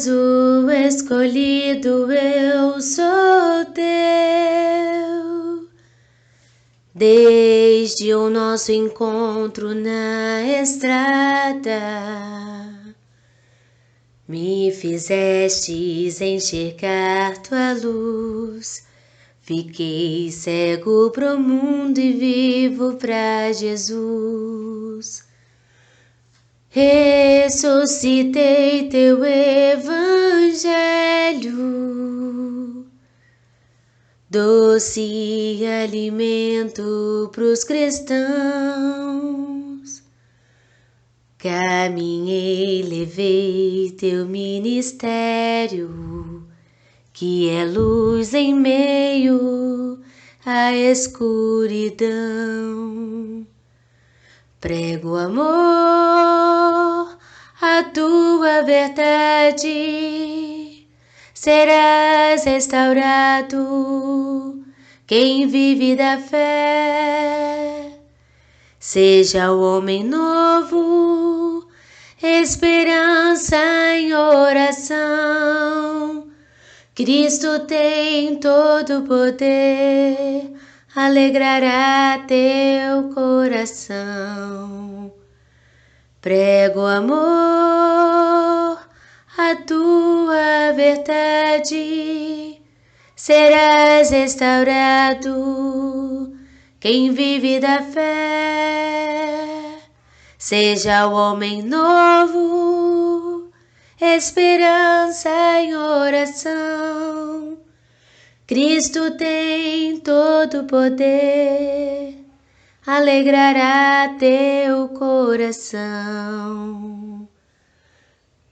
És o escolhido, eu sou teu. Desde o nosso encontro na estrada, me fizestes enxergar tua luz. Fiquei cego pro mundo e vivo pra Jesus. Ressuscitei teu evangelho, doce alimento pros cristãos. Caminhei, levei teu ministério, que é luz em meio à escuridão. Prego amor, a tua verdade, serás restaurado quem vive da fé. Seja o homem novo, esperança em oração. Cristo tem todo o poder, alegrará teu coração. Prego amor, a tua verdade, serás restaurado quem vive da fé. Seja o homem novo, esperança em oração. Cristo tem todo o poder, alegrará teu coração.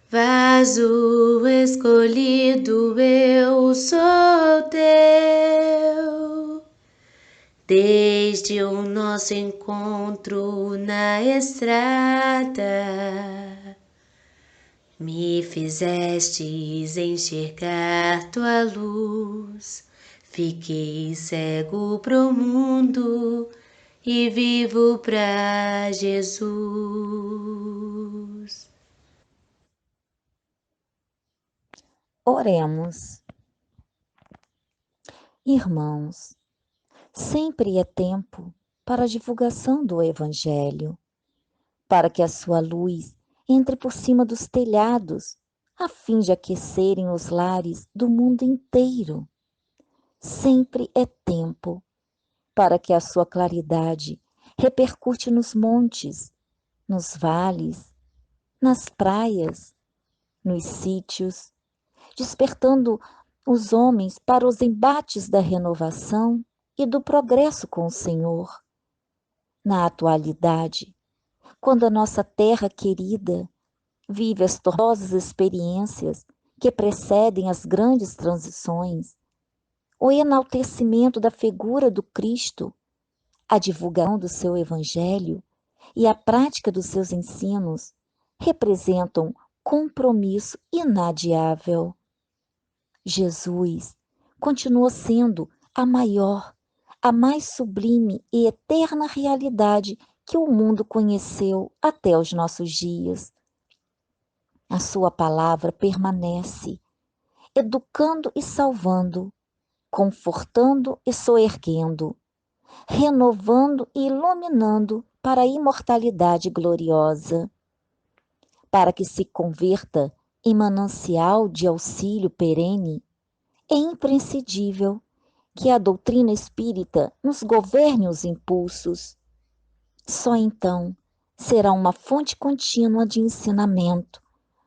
Vaso escolhido, eu sou teu. Desde o nosso encontro na estrada, me fizestes enxergar tua luz. Fiquei cego pro mundo e vivo pra Jesus. Oremos. Irmãos, sempre é tempo para a divulgação do Evangelho, para que a sua luz entre por cima dos telhados, a fim de aquecerem os lares do mundo inteiro. Sempre é tempo para que a sua claridade repercute nos montes, nos vales, nas praias, nos sítios, despertando os homens para os embates da renovação e do progresso com o Senhor. Na atualidade, quando a nossa terra querida vive as tortuosas experiências que precedem as grandes transições, o enaltecimento da figura do Cristo, a divulgação do seu Evangelho e a prática dos seus ensinos representam compromisso inadiável. Jesus continua sendo a maior, a mais sublime e eterna realidade que o mundo conheceu até os nossos dias. A sua palavra permanece, educando e salvando, confortando e soerguendo, renovando e iluminando para a imortalidade gloriosa. Para que se converta em manancial de auxílio perene, é imprescindível que a doutrina espírita nos governe os impulsos. Só então será uma fonte contínua de ensinamento,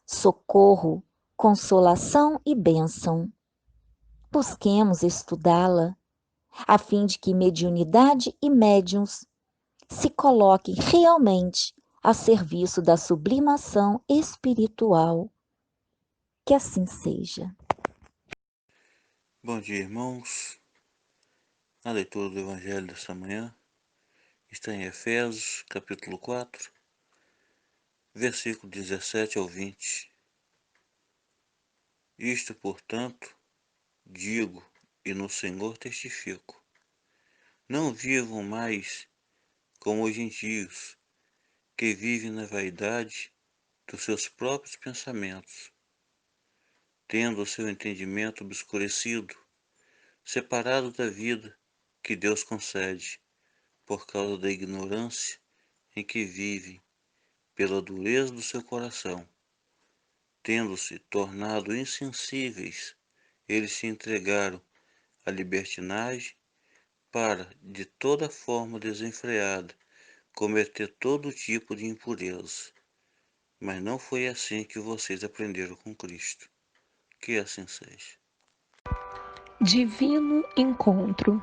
socorro, consolação e bênção. Busquemos estudá-la, a fim de que mediunidade e médiuns se coloquem realmente a serviço da sublimação espiritual. Que assim seja. Bom dia, irmãos. A leitura do Evangelho desta manhã está em Efésios, capítulo 4, versículo 17 ao 20. Isto, portanto, digo e no Senhor testifico: não vivam mais como os gentios, que vivem na vaidade dos seus próprios pensamentos. tendo o seu entendimento obscurecido, separado da vida que Deus concede, por causa da ignorância em que vivem, pela dureza do seu coração. Tendo-se tornado insensíveis, eles se entregaram à libertinagem para, de toda forma desenfreada, cometer todo tipo de impureza. Mas não foi assim que vocês aprenderam com Cristo. Que assim seja. Divino encontro.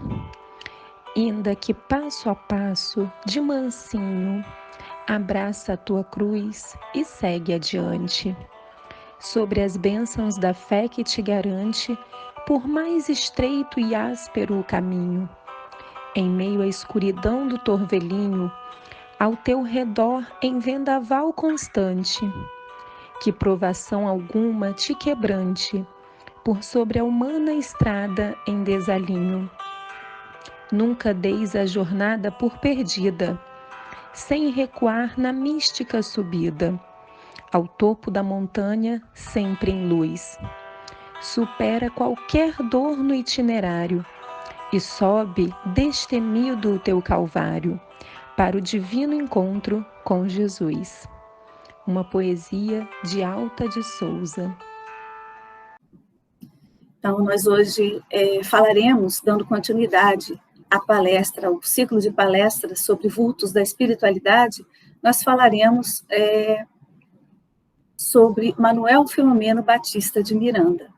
Ainda que passo a passo, de mansinho, abraça a tua cruz e segue adiante. Sobre as bênçãos da fé que te garante, por mais estreito e áspero o caminho, em meio à escuridão do torvelinho, ao teu redor em vendaval constante, que provação alguma te quebrante, por sobre a humana estrada em desalinho. Nunca deis a jornada por perdida, sem recuar na mística subida, ao topo da montanha sempre em luz. Supera qualquer dor no itinerário e sobe destemido o teu calvário para o divino encontro com Jesus. Uma poesia de Alta de Souza. Então, nós hoje falaremos, dando continuidade à palestra, ao ciclo de palestras sobre vultos da espiritualidade, nós falaremos sobre Manuel Filomeno Batista de Miranda.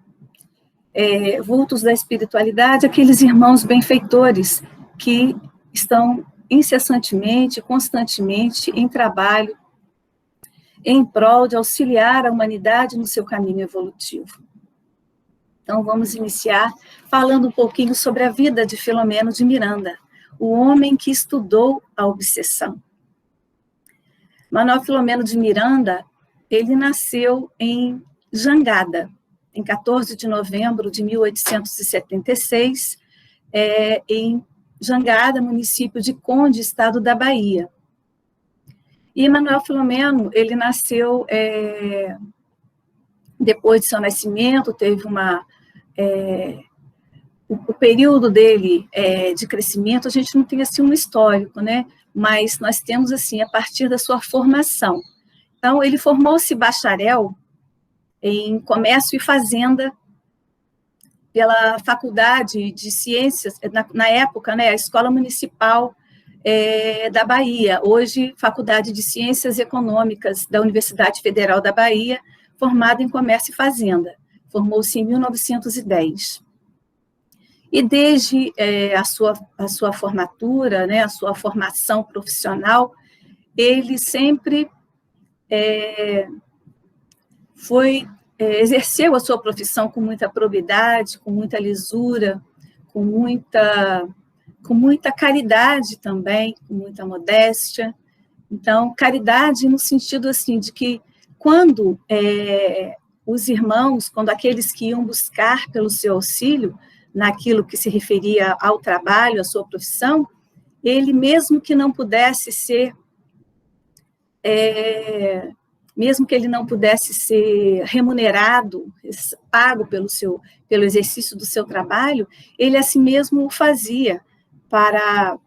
Vultos da espiritualidade, aqueles irmãos benfeitores que estão incessantemente, constantemente em trabalho, em prol de auxiliar a humanidade no seu caminho evolutivo. Então, vamos iniciar falando um pouquinho sobre a vida de Filomeno de Miranda, o homem que estudou a obsessão. Manuel Filomeno de Miranda, ele nasceu em Jangada, em 14 de novembro de 1876, em Jangada, município de Conde, estado da Bahia. E Manuel Filomeno, ele nasceu, depois de seu nascimento, teve o período dele de crescimento, a gente não tem assim um histórico, né? Mas nós temos assim a partir da sua formação. Então, ele formou-se bacharel em comércio e fazenda pela Faculdade de Ciências, na época, né, a Escola Municipal da Bahia, hoje Faculdade de Ciências Econômicas da Universidade Federal da Bahia, formado em comércio e fazenda. Formou-se em 1910. E desde a sua formatura, né, a sua formação profissional, ele sempre exerceu a sua profissão com muita probidade, com muita lisura, com muita caridade também, com muita modéstia. Então, caridade no sentido assim de que quando os irmãos, quando aqueles que iam buscar pelo seu auxílio, naquilo que se referia ao trabalho, à sua profissão, ele, mesmo que não pudesse ser, remunerado, pago pelo exercício do seu trabalho, ele a si mesmo o fazia para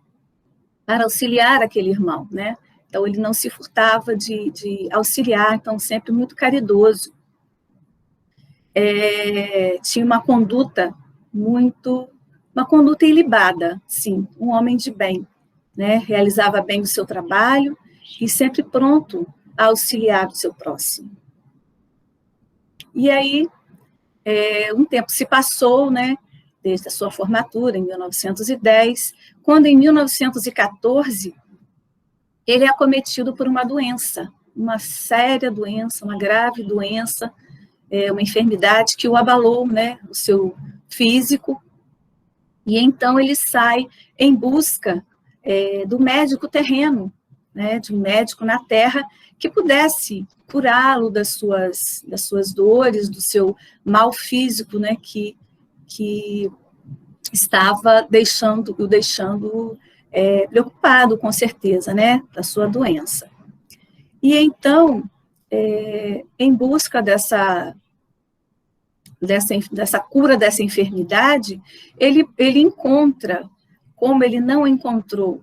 auxiliar aquele irmão, né? Então, ele não se furtava de auxiliar, então, sempre muito caridoso. Tinha uma conduta ilibada, sim, um homem de bem, né? Realizava bem o seu trabalho e sempre pronto a auxiliar o seu próximo. E aí, um tempo se passou, né? Desde a sua formatura, em 1910, quando em 1914, ele é acometido por uma doença, uma séria doença, uma grave doença, uma enfermidade que o abalou, né, o seu físico, e então ele sai em busca do médico terreno, né, de um médico na terra que pudesse curá-lo das suas dores, do seu mal físico, né, que estava o deixando preocupado, com certeza, né, da sua doença. E então, em busca dessa dessa cura dessa enfermidade, ele encontra, como ele não encontrou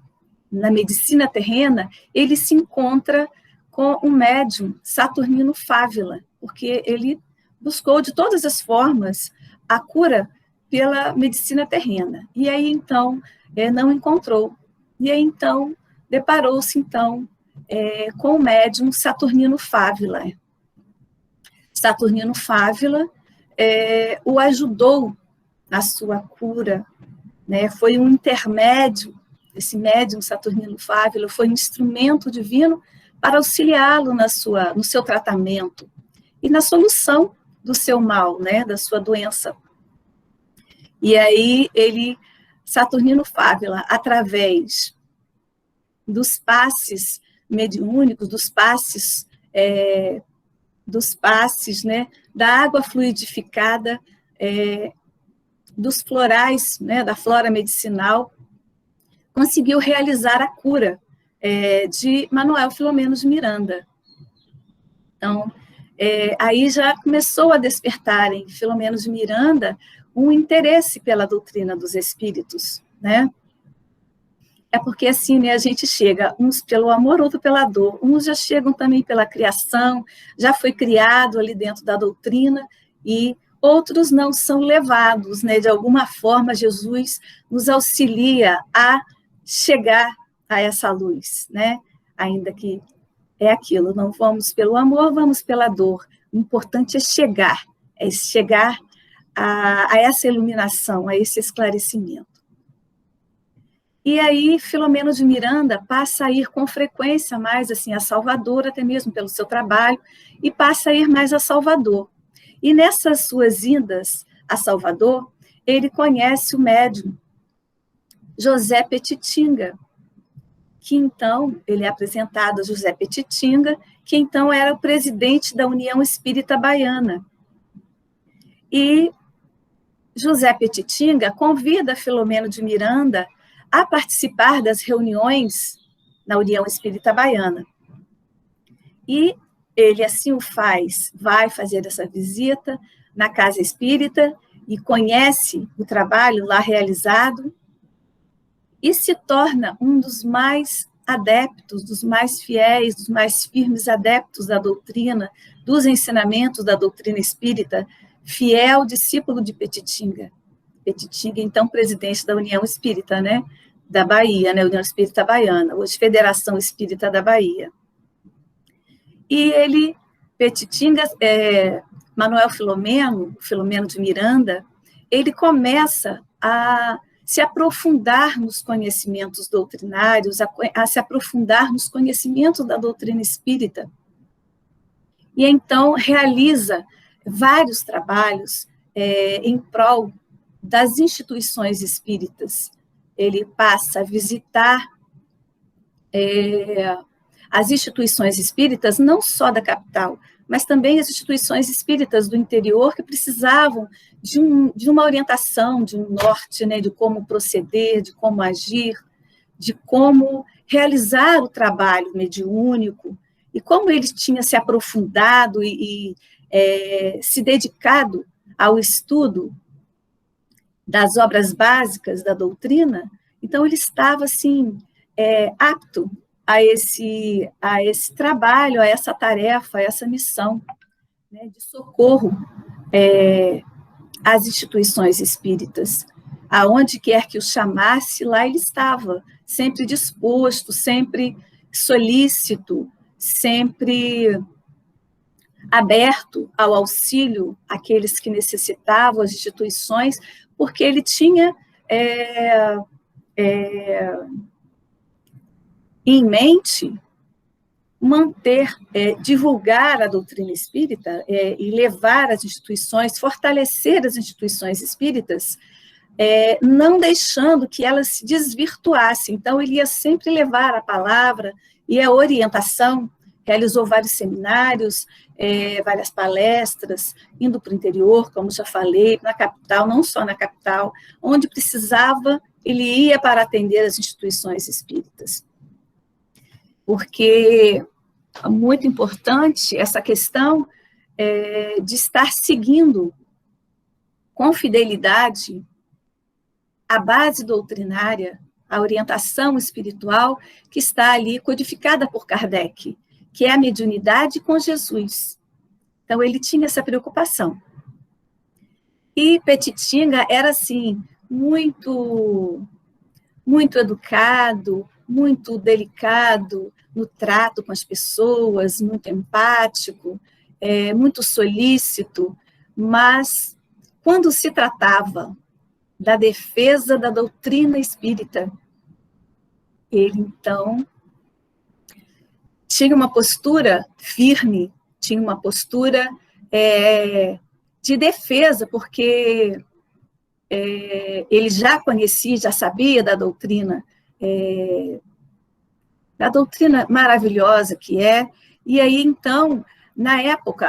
na medicina terrena, ele se encontra com o médium Saturnino Fávila, porque ele buscou de todas as formas a cura pela medicina terrena. E aí, então, não encontrou. E aí, então, deparou-se, então, com o médium Saturnino Fávila. Saturnino Fávila o ajudou na sua cura, né? Foi um intermédio, esse médium Saturnino Fávila foi um instrumento divino para auxiliá-lo no seu tratamento e na solução do seu mal, né? Da sua doença. E aí Saturnino Fávila, através dos passes mediúnicos, dos passes, né, da água fluidificada, dos florais, né, da flora medicinal, conseguiu realizar a cura de Manuel Filomeno de Miranda. Então, aí já começou a despertar em Filomeno de Miranda um interesse pela doutrina dos espíritos, né? É porque assim, né, a gente chega, uns pelo amor, outro pela dor, uns já chegam também pela criação, já foi criado ali dentro da doutrina, e outros não são levados, né? De alguma forma, Jesus nos auxilia a chegar a essa luz, né? Ainda que é aquilo, não vamos pelo amor, vamos pela dor. O importante é chegar a essa iluminação, a esse esclarecimento. E aí, Filomeno de Miranda passa a ir com frequência mais assim a Salvador, até mesmo pelo seu trabalho, e passa a ir mais a Salvador. E nessas suas indas a Salvador, ele conhece o médium José Petitinga, que então, ele é apresentado a José Petitinga, que então era o presidente da União Espírita Baiana. E José Petitinga convida Filomeno de Miranda a participar das reuniões na União Espírita Baiana. E ele assim o faz, vai fazer essa visita na Casa Espírita e conhece o trabalho lá realizado e se torna um dos mais adeptos, dos mais fiéis, dos mais firmes adeptos da doutrina, dos ensinamentos da doutrina espírita, fiel discípulo de Petitinga. Petitinga, então, presidente da União Espírita, né, da Bahia, né, União Espírita Baiana, hoje Federação Espírita da Bahia. E Petitinga, Manuel Filomeno de Miranda, ele começa a se aprofundar nos conhecimentos doutrinários, a se aprofundar nos conhecimentos da doutrina espírita. E então realiza vários trabalhos em prol das instituições espíritas. Ele passa a visitar as instituições espíritas, não só da capital, mas também as instituições espíritas do interior que precisavam de uma orientação, de um norte, né, de como proceder, de como agir, de como realizar o trabalho mediúnico, e como ele tinha se aprofundado e se dedicado ao estudo das obras básicas da doutrina, então ele estava assim, apto a esse trabalho, a essa tarefa, a essa missão, né, de socorro às instituições espíritas. Aonde quer que o chamasse, lá ele estava, sempre disposto, sempre solícito, sempre aberto ao auxílio àqueles que necessitavam, as instituições, porque ele tinha em mente manter, divulgar a doutrina espírita e levar as instituições, fortalecer as instituições espíritas, não deixando que elas se desvirtuassem. Então, ele ia sempre levar a palavra e a orientação, realizou vários seminários, várias palestras, indo para o interior, como já falei, na capital, não só na capital, onde precisava, ele ia para atender as instituições espíritas. Porque é muito importante essa questão de estar seguindo com fidelidade a base doutrinária, a orientação espiritual que está ali codificada por Kardec, que é a mediunidade com Jesus. Então, ele tinha essa preocupação. E Petitinga era, assim, muito educado, muito delicado no trato com as pessoas, muito empático, muito solícito, mas quando se tratava da defesa da doutrina espírita, ele, então, tinha uma postura firme, tinha uma postura de defesa, porque ele já conhecia, já sabia da doutrina maravilhosa que é, e aí, então,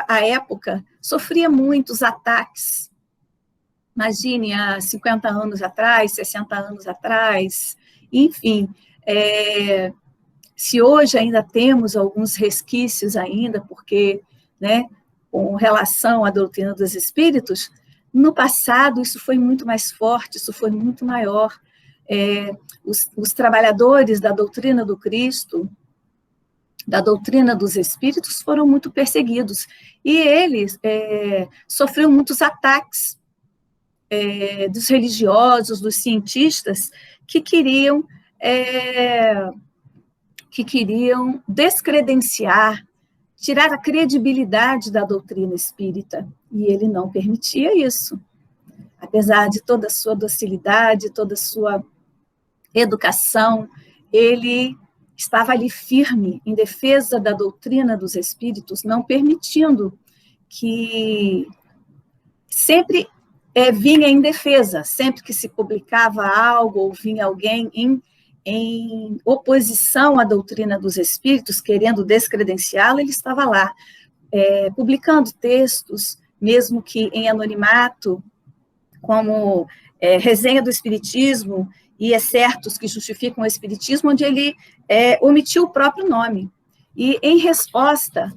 a época sofria muitos ataques. Imagine, há 50 anos atrás, 60 anos atrás, enfim, se hoje ainda temos alguns resquícios ainda, porque, né, com relação à doutrina dos espíritos, no passado isso foi muito mais forte, isso foi muito maior. Os trabalhadores da doutrina do Cristo, da doutrina dos espíritos, foram muito perseguidos, e eles sofreram muitos ataques dos religiosos, dos cientistas, que queriam descredenciar, tirar a credibilidade da doutrina espírita, e ele não permitia isso. Apesar de toda a sua docilidade, toda a sua educação, ele estava ali firme em defesa da doutrina dos espíritos, não permitindo que sempre vinha em defesa, sempre que se publicava algo ou vinha alguém em oposição à doutrina dos espíritos, querendo descredenciá-la, ele estava lá, publicando textos, mesmo que em anonimato, como Resenha do Espiritismo e Excertos que justificam o Espiritismo, onde ele omitiu o próprio nome. E, em resposta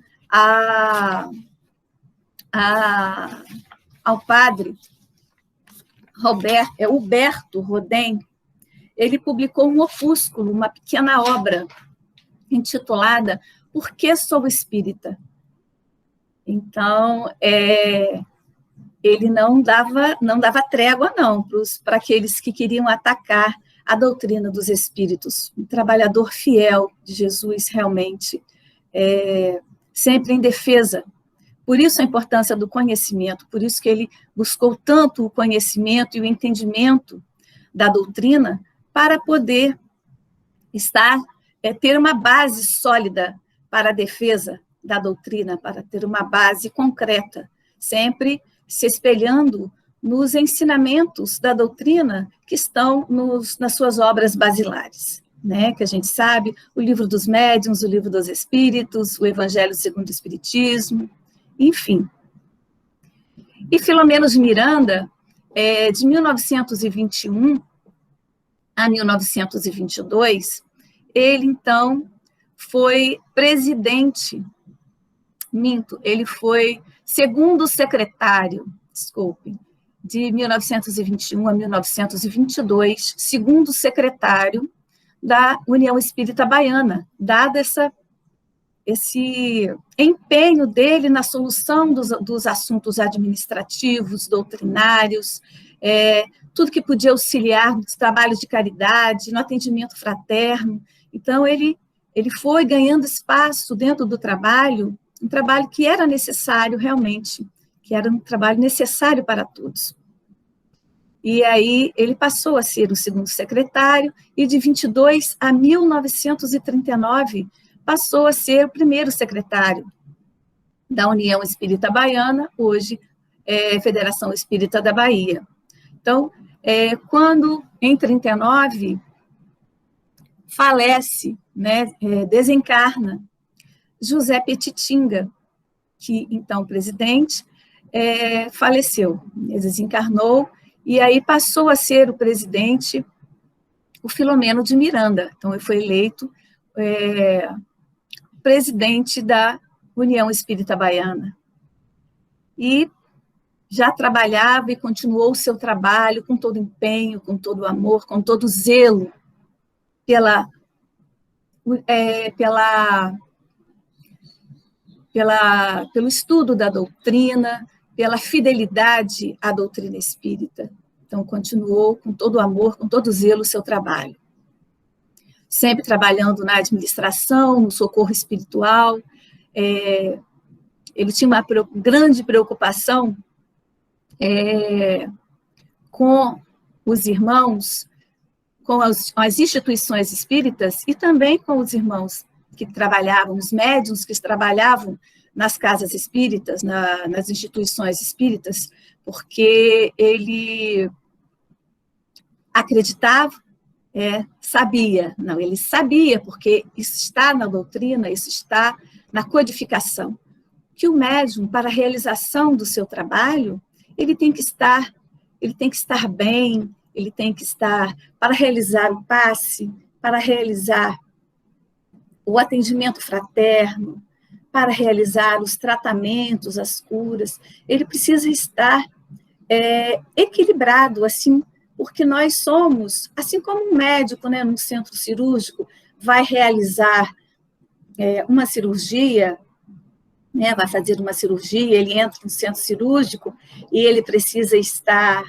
ao padre Huberto Rodin, ele publicou um opúsculo, uma pequena obra, intitulada Por que Sou Espírita? Então, ele não dava trégua, não, para aqueles que queriam atacar a doutrina dos espíritos. Um trabalhador fiel de Jesus, realmente, sempre em defesa. Por isso a importância do conhecimento, por isso que ele buscou tanto o conhecimento e o entendimento da doutrina, para poder ter uma base sólida para a defesa da doutrina, para ter uma base concreta, sempre se espelhando nos ensinamentos da doutrina que estão nas suas obras basilares, né? Que a gente sabe, o Livro dos Médiuns, o Livro dos Espíritos, o Evangelho segundo o Espiritismo, enfim. E Filomeno de Miranda, de 1921 a 1922, ele, então, foi presidente, ele foi segundo secretário, de 1921 a 1922, segundo secretário da União Espírita Baiana, dado esse empenho dele na solução dos assuntos administrativos, doutrinários, tudo que podia auxiliar nos trabalhos de caridade, no atendimento fraterno. Então, ele foi ganhando espaço dentro do trabalho, um trabalho que era necessário realmente, que era um trabalho necessário para todos. E aí ele passou a ser o segundo secretário, e de 22 a 1939 passou a ser o primeiro secretário da União Espírita Baiana, hoje Federação Espírita da Bahia. Então, quando, em 39, falece, né, desencarna, José Petitinga, que, então, presidente, faleceu, desencarnou, e aí passou a ser o presidente o Filomeno de Miranda. Então, ele foi eleito presidente da União Espírita Baiana. E já trabalhava e continuou o seu trabalho com todo empenho, com todo amor, com todo zelo pelo estudo da doutrina, pela fidelidade à doutrina espírita. Então, continuou com todo amor, com todo zelo o seu trabalho. Sempre trabalhando na administração, no socorro espiritual. Ele tinha uma grande preocupação com os irmãos, com as instituições espíritas e também com os irmãos que trabalhavam, os médiuns que trabalhavam nas casas espíritas, nas instituições espíritas, porque ele acreditava, sabia, não, ele sabia, porque isso está na doutrina, isso está na codificação, que o médium, para a realização do seu trabalho, ele tem que estar bem, ele tem que estar para realizar o passe, para realizar o atendimento fraterno, para realizar os tratamentos, as curas, ele precisa estar equilibrado, assim, porque nós somos, assim como um médico, né, num centro cirúrgico, vai realizar uma cirurgia, né, vai fazer uma cirurgia, ele entra no centro cirúrgico e ele precisa estar,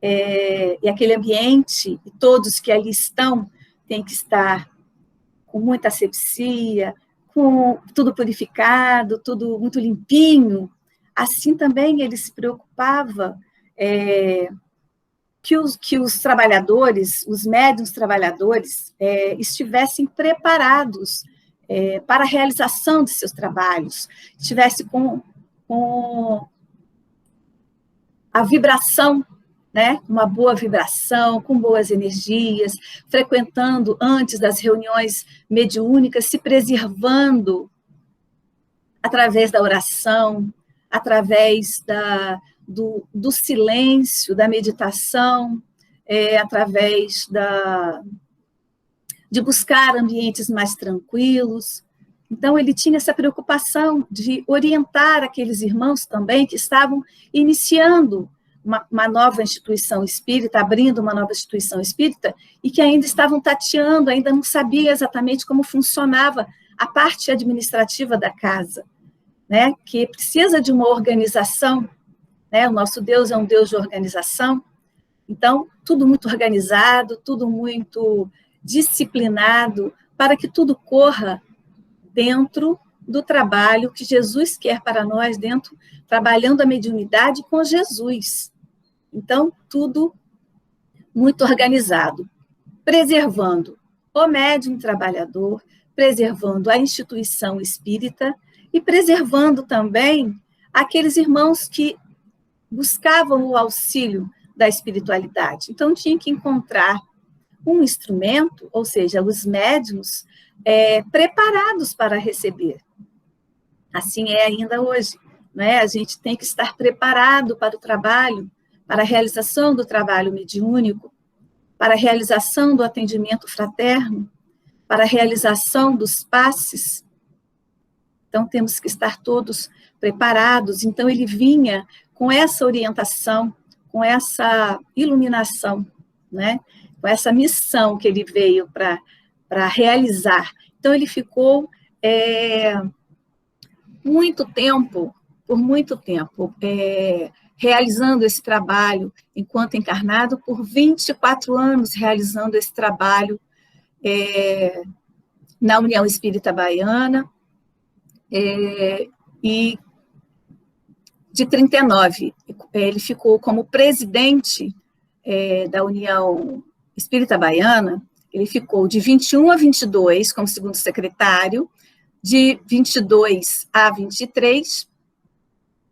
e aquele ambiente, e todos que ali estão, têm que estar com muita asepsia, com tudo purificado, tudo muito limpinho. Assim também ele se preocupava que os trabalhadores, os médiuns trabalhadores, estivessem preparados para a realização de seus trabalhos, estivesse com a vibração, né, uma boa vibração, com boas energias, frequentando antes das reuniões mediúnicas, se preservando através da oração, através do silêncio, da meditação, através de buscar ambientes mais tranquilos. Então, ele tinha essa preocupação de orientar aqueles irmãos também que estavam iniciando uma nova instituição espírita, abrindo uma nova instituição espírita, e que ainda estavam tateando, ainda não sabiam exatamente como funcionava a parte administrativa da casa, né? Que precisa de uma organização, né? O nosso Deus é um Deus de organização, então, tudo muito organizado, tudo muito disciplinado, para que tudo corra dentro do trabalho que Jesus quer para nós, trabalhando a mediunidade com Jesus. Então, tudo muito organizado, preservando o médium trabalhador, preservando a instituição espírita e preservando também aqueles irmãos que buscavam o auxílio da espiritualidade. Então, tinha que encontrar um instrumento, ou seja, os médiuns preparados para receber. Assim é ainda hoje, né? A gente tem que estar preparado para o trabalho, para a realização do trabalho mediúnico, para a realização do atendimento fraterno, para a realização dos passes. Então, temos que estar todos preparados. Então, ele vinha com essa orientação, com essa iluminação, né? Com essa missão que ele veio para realizar. Então, ele ficou por muito tempo, realizando esse trabalho enquanto encarnado, por 24 anos realizando esse trabalho na União Espírita Baiana, e de 39, ele ficou como presidente da União Espírita Baiana, ele ficou de 21 a 22 como segundo secretário, de 22 a 23,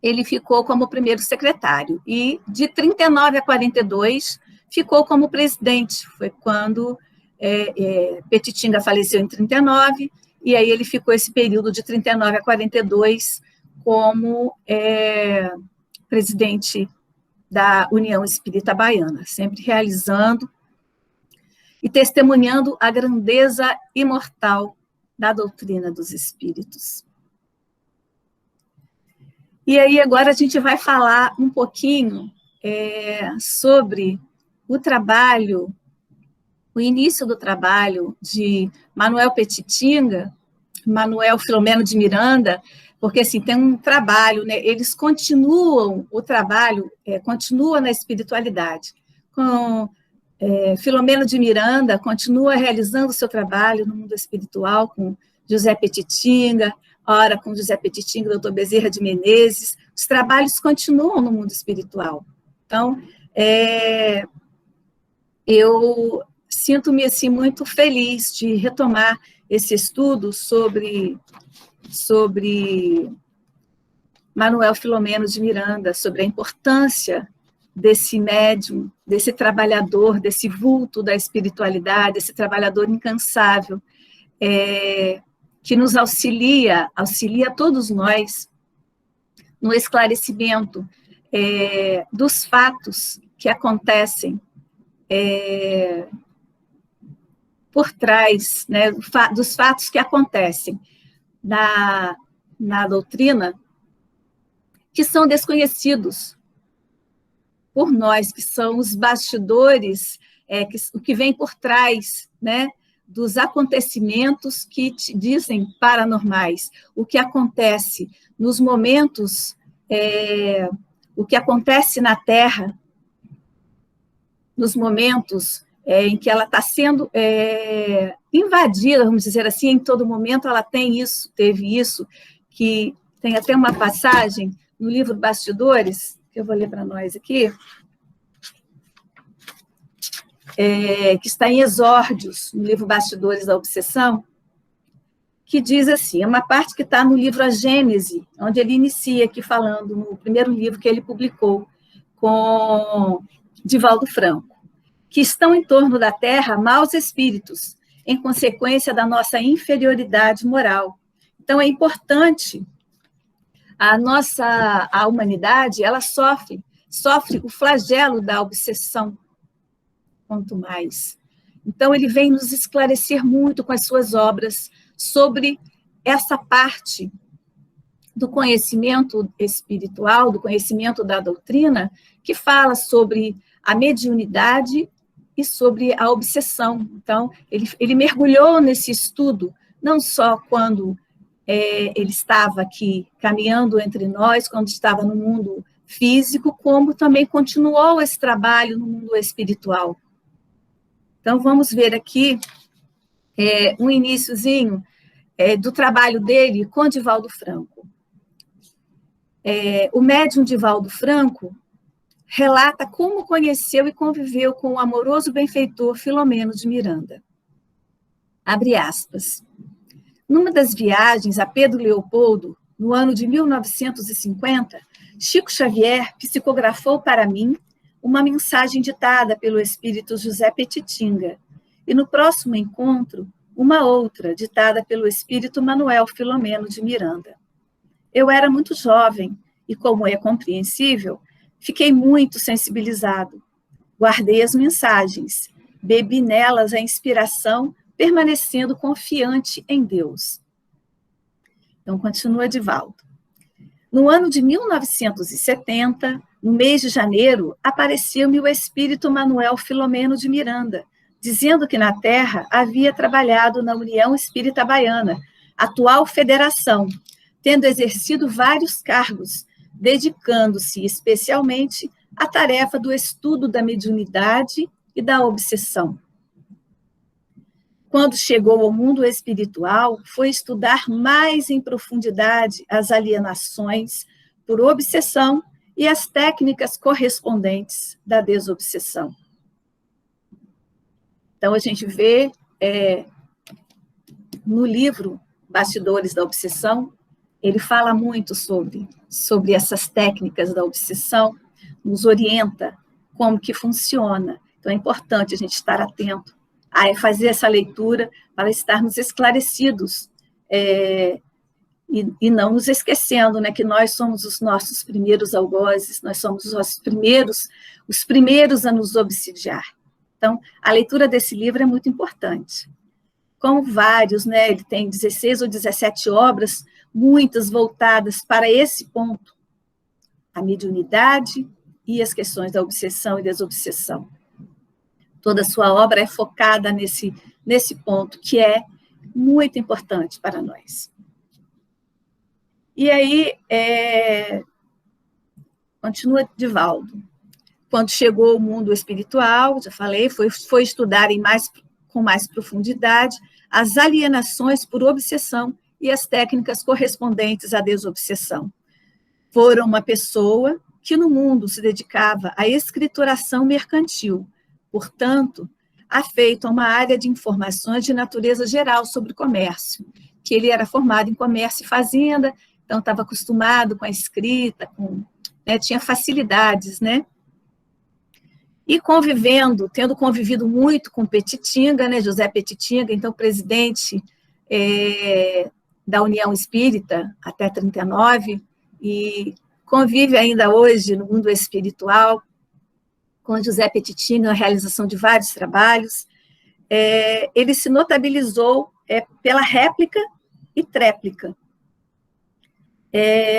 ele ficou como primeiro secretário, e de 39 a 42, ficou como presidente. Foi quando Petitinga faleceu em 39, e aí ele ficou esse período de 39 a 42 como presidente da União Espírita Baiana, sempre realizando e testemunhando a grandeza imortal da doutrina dos espíritos. E aí, agora a gente vai falar um pouquinho sobre o trabalho, o início do trabalho de Manuel Petitinga, Manuel Filomeno de Miranda, porque assim, tem um trabalho, né? Eles continuam, o trabalho continua na espiritualidade. Com Filomeno de Miranda, continua realizando o seu trabalho no mundo espiritual, com José Petitinga, ora com José Petitinga, doutor Bezerra de Menezes, os trabalhos continuam no mundo espiritual. Então, eu sinto-me assim, muito feliz de retomar esse estudo sobre Manuel Filomeno de Miranda, sobre a importância desse médium, desse trabalhador, desse vulto da espiritualidade, esse trabalhador incansável, que nos auxilia todos nós no esclarecimento dos fatos que acontecem por trás, né, dos fatos que acontecem na doutrina, que são desconhecidos por nós, que são os bastidores, o que vem por trás, né, dos acontecimentos que te dizem paranormais, o que acontece nos momentos, o que acontece na Terra, nos momentos em que ela está sendo invadida, vamos dizer assim, em todo momento ela tem isso, teve isso, que tem até uma passagem no livro Bastidores, que eu vou ler para nós aqui, que está em Exórdios, no livro Bastidores da Obsessão, que diz assim, é uma parte que está no livro A Gênese, onde ele inicia aqui falando, no primeiro livro que ele publicou, com Divaldo Franco, que estão em torno da Terra maus espíritos, em consequência da nossa inferioridade moral. Então, é importante, a humanidade, ela sofre o flagelo da obsessão, quanto mais. Então, ele vem nos esclarecer muito com as suas obras sobre essa parte do conhecimento espiritual, do conhecimento da doutrina, que fala sobre a mediunidade e sobre a obsessão. Então, ele mergulhou nesse estudo, não só quando ele estava aqui caminhando entre nós, quando estava no mundo físico, como também continuou esse trabalho no mundo espiritual. Então, vamos ver aqui um iniciozinho do trabalho dele com Divaldo Franco. O médium Divaldo Franco relata como conheceu e conviveu com o amoroso benfeitor Filomeno de Miranda. Abre aspas. Numa das viagens a Pedro Leopoldo, no ano de 1950, Chico Xavier psicografou para mim uma mensagem ditada pelo espírito José Petitinga, e no próximo encontro, uma outra, ditada pelo espírito Manuel Filomeno de Miranda. Eu era muito jovem e, como é compreensível, fiquei muito sensibilizado. Guardei as mensagens, bebi nelas a inspiração, permanecendo confiante em Deus. Então, continua Divaldo. No ano de 1970, no mês de janeiro, apareceu-me o espírito Manuel Filomeno de Miranda, dizendo que na Terra havia trabalhado na União Espírita Baiana, atual federação, tendo exercido vários cargos, dedicando-se especialmente à tarefa do estudo da mediunidade e da obsessão. Quando chegou ao mundo espiritual, foi estudar mais em profundidade as alienações por obsessão e as técnicas correspondentes da desobsessão. Então, a gente vê no livro Bastidores da Obsessão, ele fala muito sobre essas técnicas da obsessão, nos orienta como que funciona. Então, é importante a gente estar atento a fazer essa leitura para estarmos esclarecidos e não nos esquecendo, né, que nós somos os nossos primeiros algozes, nós somos os primeiros a nos obsidiar. Então, a leitura desse livro é muito importante. Como vários, né, ele tem 16 ou 17 obras, muitas voltadas para esse ponto, a mediunidade e as questões da obsessão e desobsessão. Toda a sua obra é focada nesse ponto, que é muito importante para nós. E aí, continua Divaldo. Quando chegou ao mundo espiritual, já falei, foi estudar com mais profundidade as alienações por obsessão e as técnicas correspondentes à desobsessão. Foram uma pessoa que no mundo se dedicava à escrituração mercantil, portanto, afeito a uma área de informações de natureza geral sobre comércio, que ele era formado em comércio e fazenda, então estava acostumado com a escrita, tinha facilidades, né? E tendo convivido muito com Petitinga, né, José Petitinga, então presidente da União Espírita até 39, e convive ainda hoje no mundo espiritual com José Petitinga, na realização de vários trabalhos. Ele se notabilizou pela réplica e tréplica,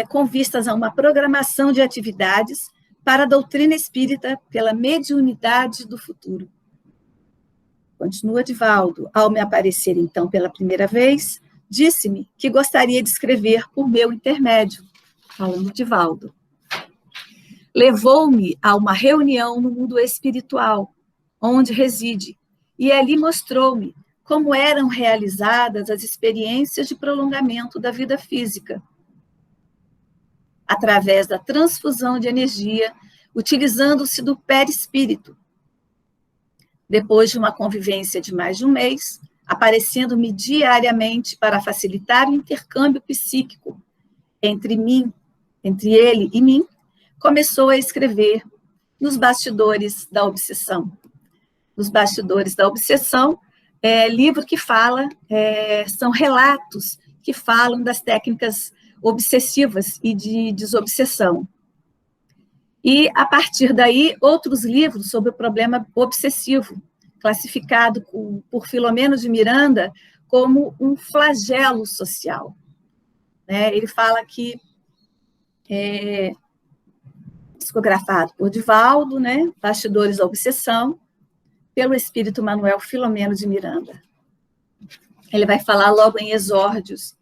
com vistas a uma programação de atividades para a doutrina espírita pela mediunidade do futuro. Continua Divaldo. Ao me aparecer, então, pela primeira vez, disse-me que gostaria de escrever por meu intermédio, falando Divaldo. Levou-me a uma reunião no mundo espiritual, onde reside, e ali mostrou-me como eram realizadas as experiências de prolongamento da vida física, através da transfusão de energia, utilizando-se do perispírito. Depois de uma convivência de mais de um mês, aparecendo-me diariamente para facilitar o intercâmbio psíquico entre ele e mim, começou a escrever nos bastidores da obsessão. Nos bastidores da obsessão, livro que fala, são relatos que falam das técnicas obsessivas e de desobsessão. E, a partir daí, outros livros sobre o problema obsessivo, classificado por Filomeno de Miranda como um flagelo social. Ele fala que, psicografado por Divaldo, Bastidores da Obsessão, pelo espírito Manuel Filomeno de Miranda. Ele vai falar logo em Exórdios.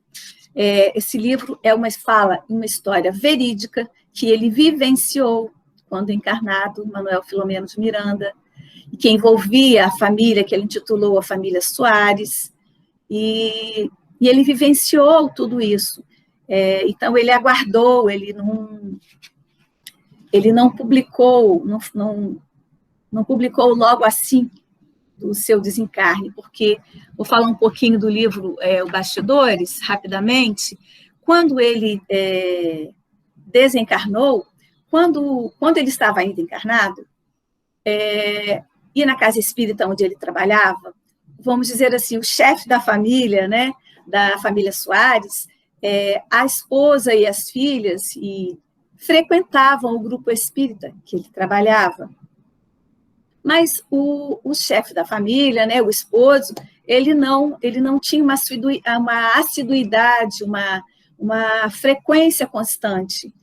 Esse livro fala uma história verídica que ele vivenciou quando encarnado, Manuel Filomeno de Miranda, e que envolvia a família que ele intitulou a família Soares, e ele vivenciou tudo isso. Então, ele aguardou, ele não publicou, não publicou logo assim do seu desencarne, porque, vou falar um pouquinho do livro O Bastidores, rapidamente. Quando ele desencarnou, quando ele estava ainda encarnado, e na casa espírita onde ele trabalhava, vamos dizer assim, o chefe da família, da família Soares, a esposa e as filhas frequentavam o grupo espírita que ele trabalhava. Mas o chefe da família, o esposo, ele não tinha uma assiduidade, uma frequência constante.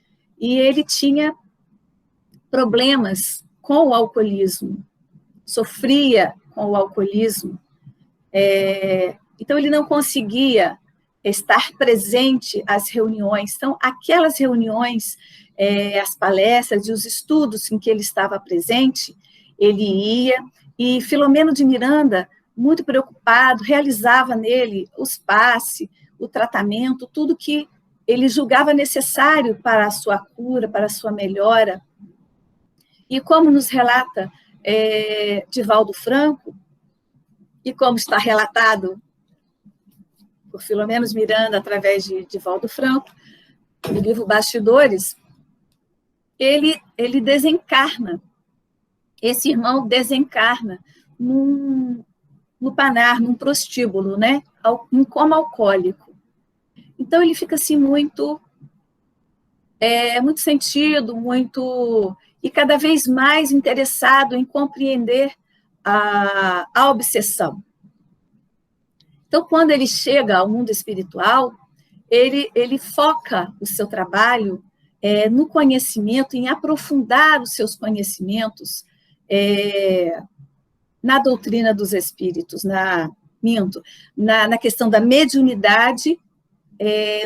E ele tinha problemas com o alcoolismo, sofria com o alcoolismo. Então, ele não conseguia estar presente às reuniões. Então, aquelas reuniões, as palestras e os estudos em que ele estava presente, ele ia, e Filomeno de Miranda, muito preocupado, realizava nele os passes, o tratamento, tudo que ele julgava necessário para a sua cura, para a sua melhora. E como nos relata Divaldo Franco, e como está relatado por Filomeno de Miranda, através de Divaldo Franco, no livro Bastidores, ele desencarna. Esse irmão desencarna no panar, num prostíbulo, em coma alcoólico. Então, ele fica assim muito sentido, e cada vez mais interessado em compreender a obsessão. Então, quando ele chega ao mundo espiritual, ele foca o seu trabalho no conhecimento, em aprofundar os seus conhecimentos na doutrina dos espíritos, na questão da mediunidade,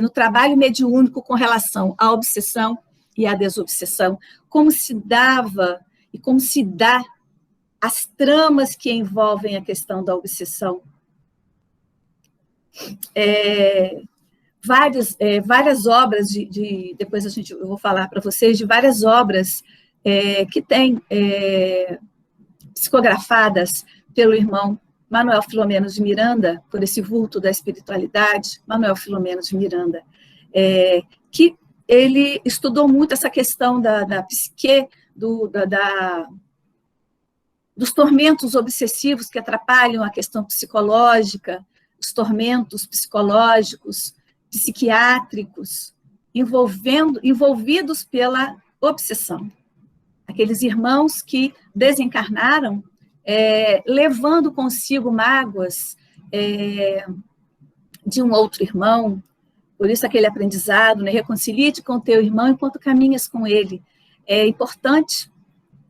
no trabalho mediúnico com relação à obsessão e à desobsessão, como se dava e como se dá as tramas que envolvem a questão da obsessão. Várias obras, depois eu vou falar para vocês, de várias obras que têm psicografadas pelo irmão Manuel Filomeno de Miranda, por esse vulto da espiritualidade, Manuel Filomeno de Miranda, que ele estudou muito essa questão da psique, dos tormentos obsessivos que atrapalham a questão psicológica, os tormentos psicológicos, psiquiátricos, envolvidos pela obsessão. Aqueles irmãos que desencarnaram, levando consigo mágoas de um outro irmão, por isso aquele aprendizado, né? Reconcilie-te com teu irmão enquanto caminhas com ele. É importante,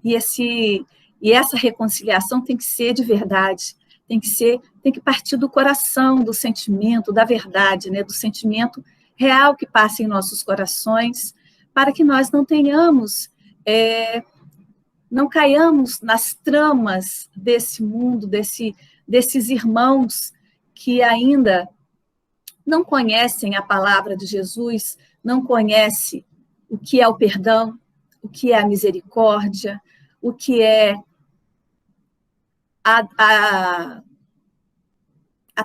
e essa reconciliação tem que ser de verdade, tem que partir do coração, do sentimento, da verdade, né? Do sentimento real que passa em nossos corações, para que nós não tenhamos, não caiamos nas tramas desse mundo, desses irmãos que ainda não conhecem a palavra de Jesus, não conhecem o que é o perdão, o que é a misericórdia, o que é a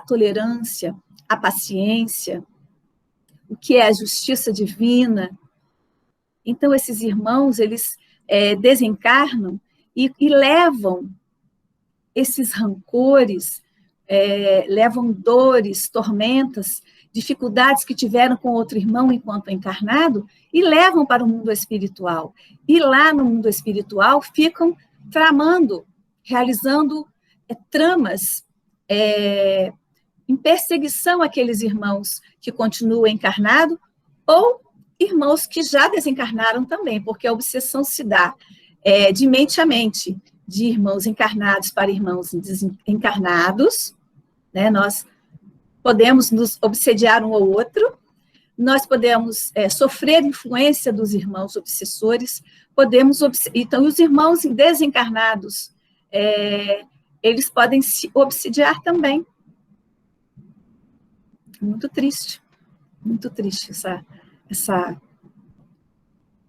tolerância, a paciência, o que é a justiça divina. Então, esses irmãos, eles desencarnam e levam esses rancores, levam dores, tormentas, dificuldades que tiveram com outro irmão enquanto encarnado, e levam para o mundo espiritual. E lá no mundo espiritual ficam tramando, realizando tramas em perseguição àqueles irmãos que continuam encarnados, ou irmãos que já desencarnaram também, porque a obsessão se dá de mente a mente, de irmãos encarnados para irmãos desencarnados, né? Nós podemos nos obsediar um ao outro, nós podemos sofrer influência dos irmãos obsessores, então, os irmãos desencarnados, eles podem se obsidiar também. Muito triste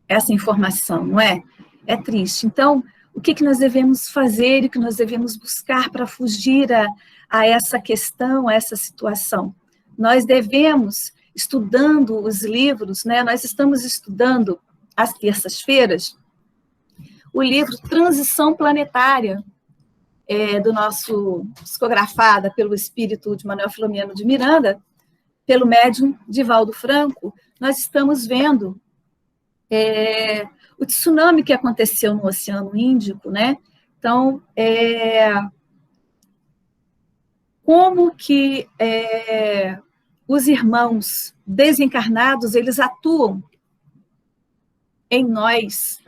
essa informação, não é? É triste. Então, o que nós devemos fazer e o que nós devemos buscar para fugir a essa questão, a essa situação? Nós devemos, estudando os livros, né? Nós estamos estudando, às terças-feiras, o livro Transição Planetária, do nosso, psicografada pelo espírito de Manuel Filomeno de Miranda, pelo médium Divaldo Franco. Nós estamos vendo o tsunami que aconteceu no Oceano Índico, né? Então, como que os irmãos desencarnados, eles atuam em nós,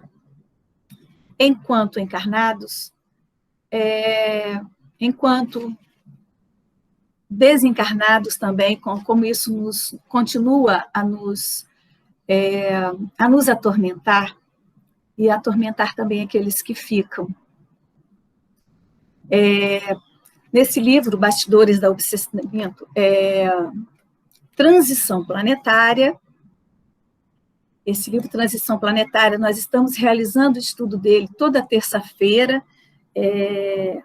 enquanto encarnados, enquanto desencarnados também, como isso continua a nos atormentar, e atormentar também aqueles que ficam. Nesse livro, Bastidores da Obsessamento, Transição Planetária, esse livro Transição Planetária, nós estamos realizando o estudo dele toda terça-feira, e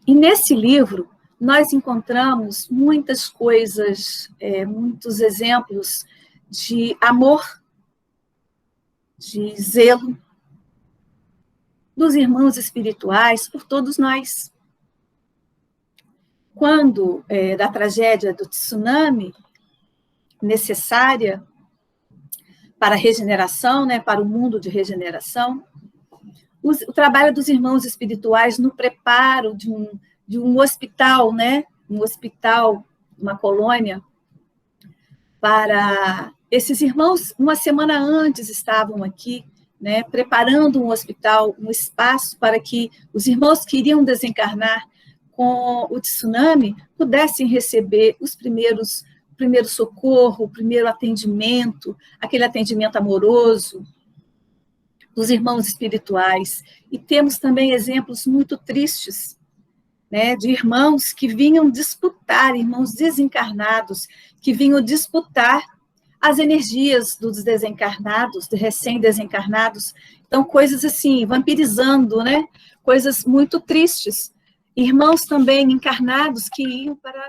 nesse livro nós encontramos muitas coisas, muitos exemplos de amor, de zelo dos irmãos espirituais por todos nós. Quando, da tragédia do tsunami, necessária para a regeneração, né, para o mundo de regeneração, o trabalho dos irmãos espirituais no preparo de um hospital, né, um hospital, uma colônia, para esses irmãos, uma semana antes, estavam aqui, né, preparando um hospital, um espaço para que os irmãos que iriam desencarnar com o tsunami pudessem receber o primeiro socorro, o primeiro atendimento, aquele atendimento amoroso dos irmãos espirituais. E temos também exemplos muito tristes, né, de irmãos que vinham disputar, irmãos desencarnados, que vinham disputar as energias dos desencarnados, de recém-desencarnados. Então, coisas assim, vampirizando, né? Coisas muito tristes. Irmãos também encarnados que iam para...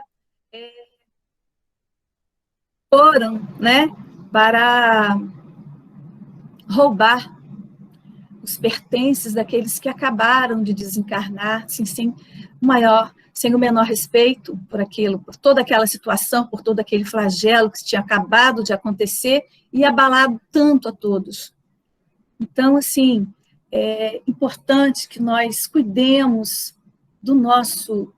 foram, né? Para roubar os pertences daqueles que acabaram de desencarnar, sem o menor respeito por aquilo, por toda aquela situação, por todo aquele flagelo que tinha acabado de acontecer e abalado tanto a todos. Então, assim, é importante que nós cuidemos do nosso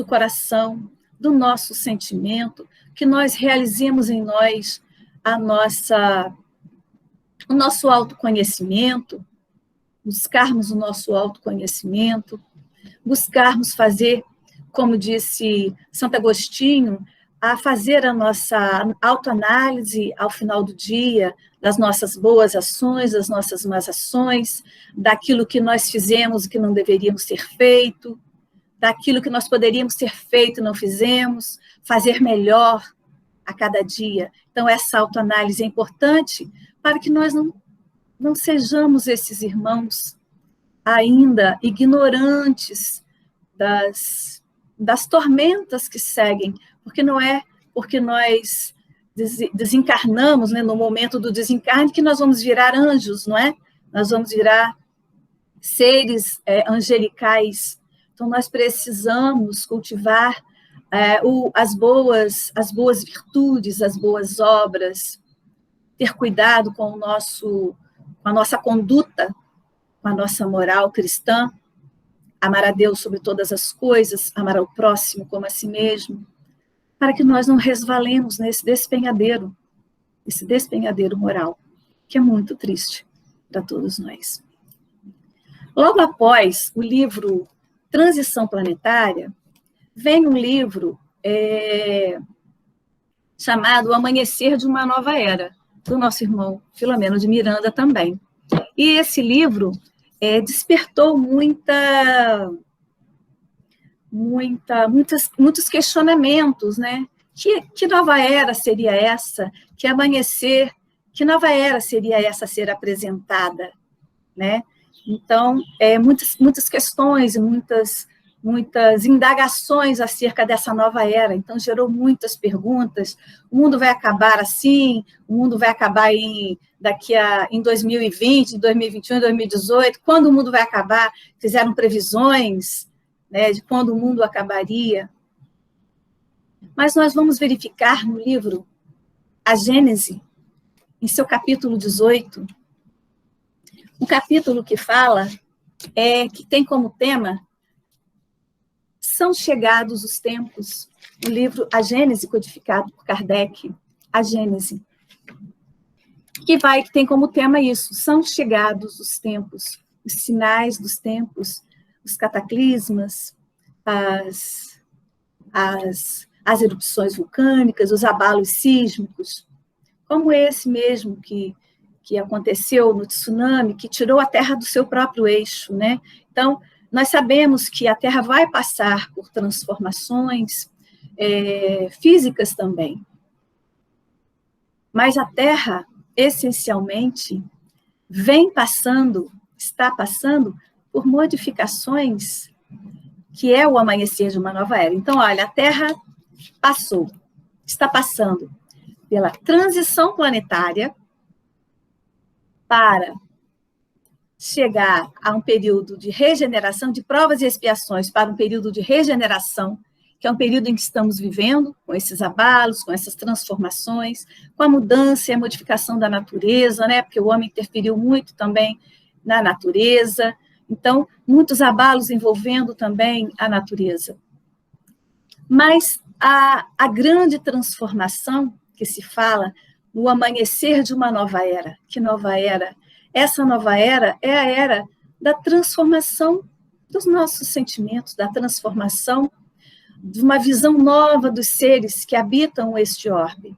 coração, do nosso sentimento, que nós realizemos em nós o nosso autoconhecimento, buscarmos o nosso autoconhecimento, buscarmos fazer, como disse Santo Agostinho, a fazer a nossa autoanálise ao final do dia, das nossas boas ações, das nossas más ações, daquilo que nós fizemos e que não deveríamos ter feito, daquilo que nós poderíamos ter feito e não fizemos, fazer melhor a cada dia. Então, essa autoanálise é importante para que nós não sejamos esses irmãos ainda ignorantes das tormentas que seguem, porque não é porque nós desencarnamos, né, no momento do desencarne, que nós vamos virar anjos, não é? Nós vamos virar seres angelicais. Então, nós precisamos cultivar as boas virtudes, as boas obras, ter cuidado com a nossa conduta, com a nossa moral cristã, amar a Deus sobre todas as coisas, amar ao próximo como a si mesmo, para que nós não resvalemos nesse despenhadeiro moral, que é muito triste para todos nós. Logo após o livro Transição Planetária, vem um livro chamado O Amanhecer de uma Nova Era, do nosso irmão Filomeno de Miranda também. E esse livro despertou muitos questionamentos, né? Que nova era seria essa? Que amanhecer? Que nova era seria essa a ser apresentada, né? Então, muitas questões e muitas indagações acerca dessa nova era. Então, gerou muitas perguntas. O mundo vai acabar assim? O mundo vai acabar em 2020, 2021, 2018? Quando o mundo vai acabar? Fizeram previsões, né, de quando o mundo acabaria. Mas nós vamos verificar no livro A Gênese, em seu capítulo 18, um capítulo que fala, que tem como tema São Chegados os Tempos, o livro A Gênese, codificado por Kardec, A Gênese, que tem como tema isso, são chegados os tempos, os sinais dos tempos, os cataclismas, as erupções vulcânicas, os abalos sísmicos, como esse mesmo que aconteceu no tsunami, que tirou a Terra do seu próprio eixo, né? Então, nós sabemos que a Terra vai passar por transformações físicas também. Mas a Terra, essencialmente, está passando por modificações, que é o amanhecer de uma nova era. Então, olha, a Terra está passando pela transição planetária para chegar a um período de regeneração, de provas e expiações, para um período de regeneração, que é um período em que estamos vivendo, com esses abalos, com essas transformações, com a mudança e a modificação da natureza, né? Porque o homem interferiu muito também na natureza, então, muitos abalos envolvendo também a natureza. Mas a grande transformação que se fala no amanhecer de uma nova era. Que nova era? Essa nova era é a era da transformação dos nossos sentimentos, da transformação de uma visão nova dos seres que habitam este orbe,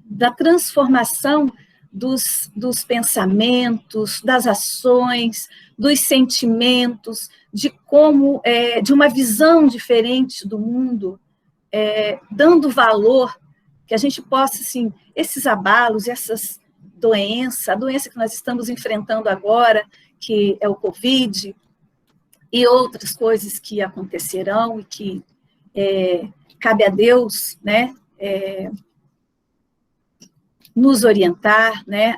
da transformação dos pensamentos, das ações, dos sentimentos, de como, de uma visão diferente do mundo, dando valor, que a gente possa, assim, esses abalos, essas doenças, a doença que nós estamos enfrentando agora, que é o Covid, e outras coisas que acontecerão e que cabe a Deus, né, nos orientar, né,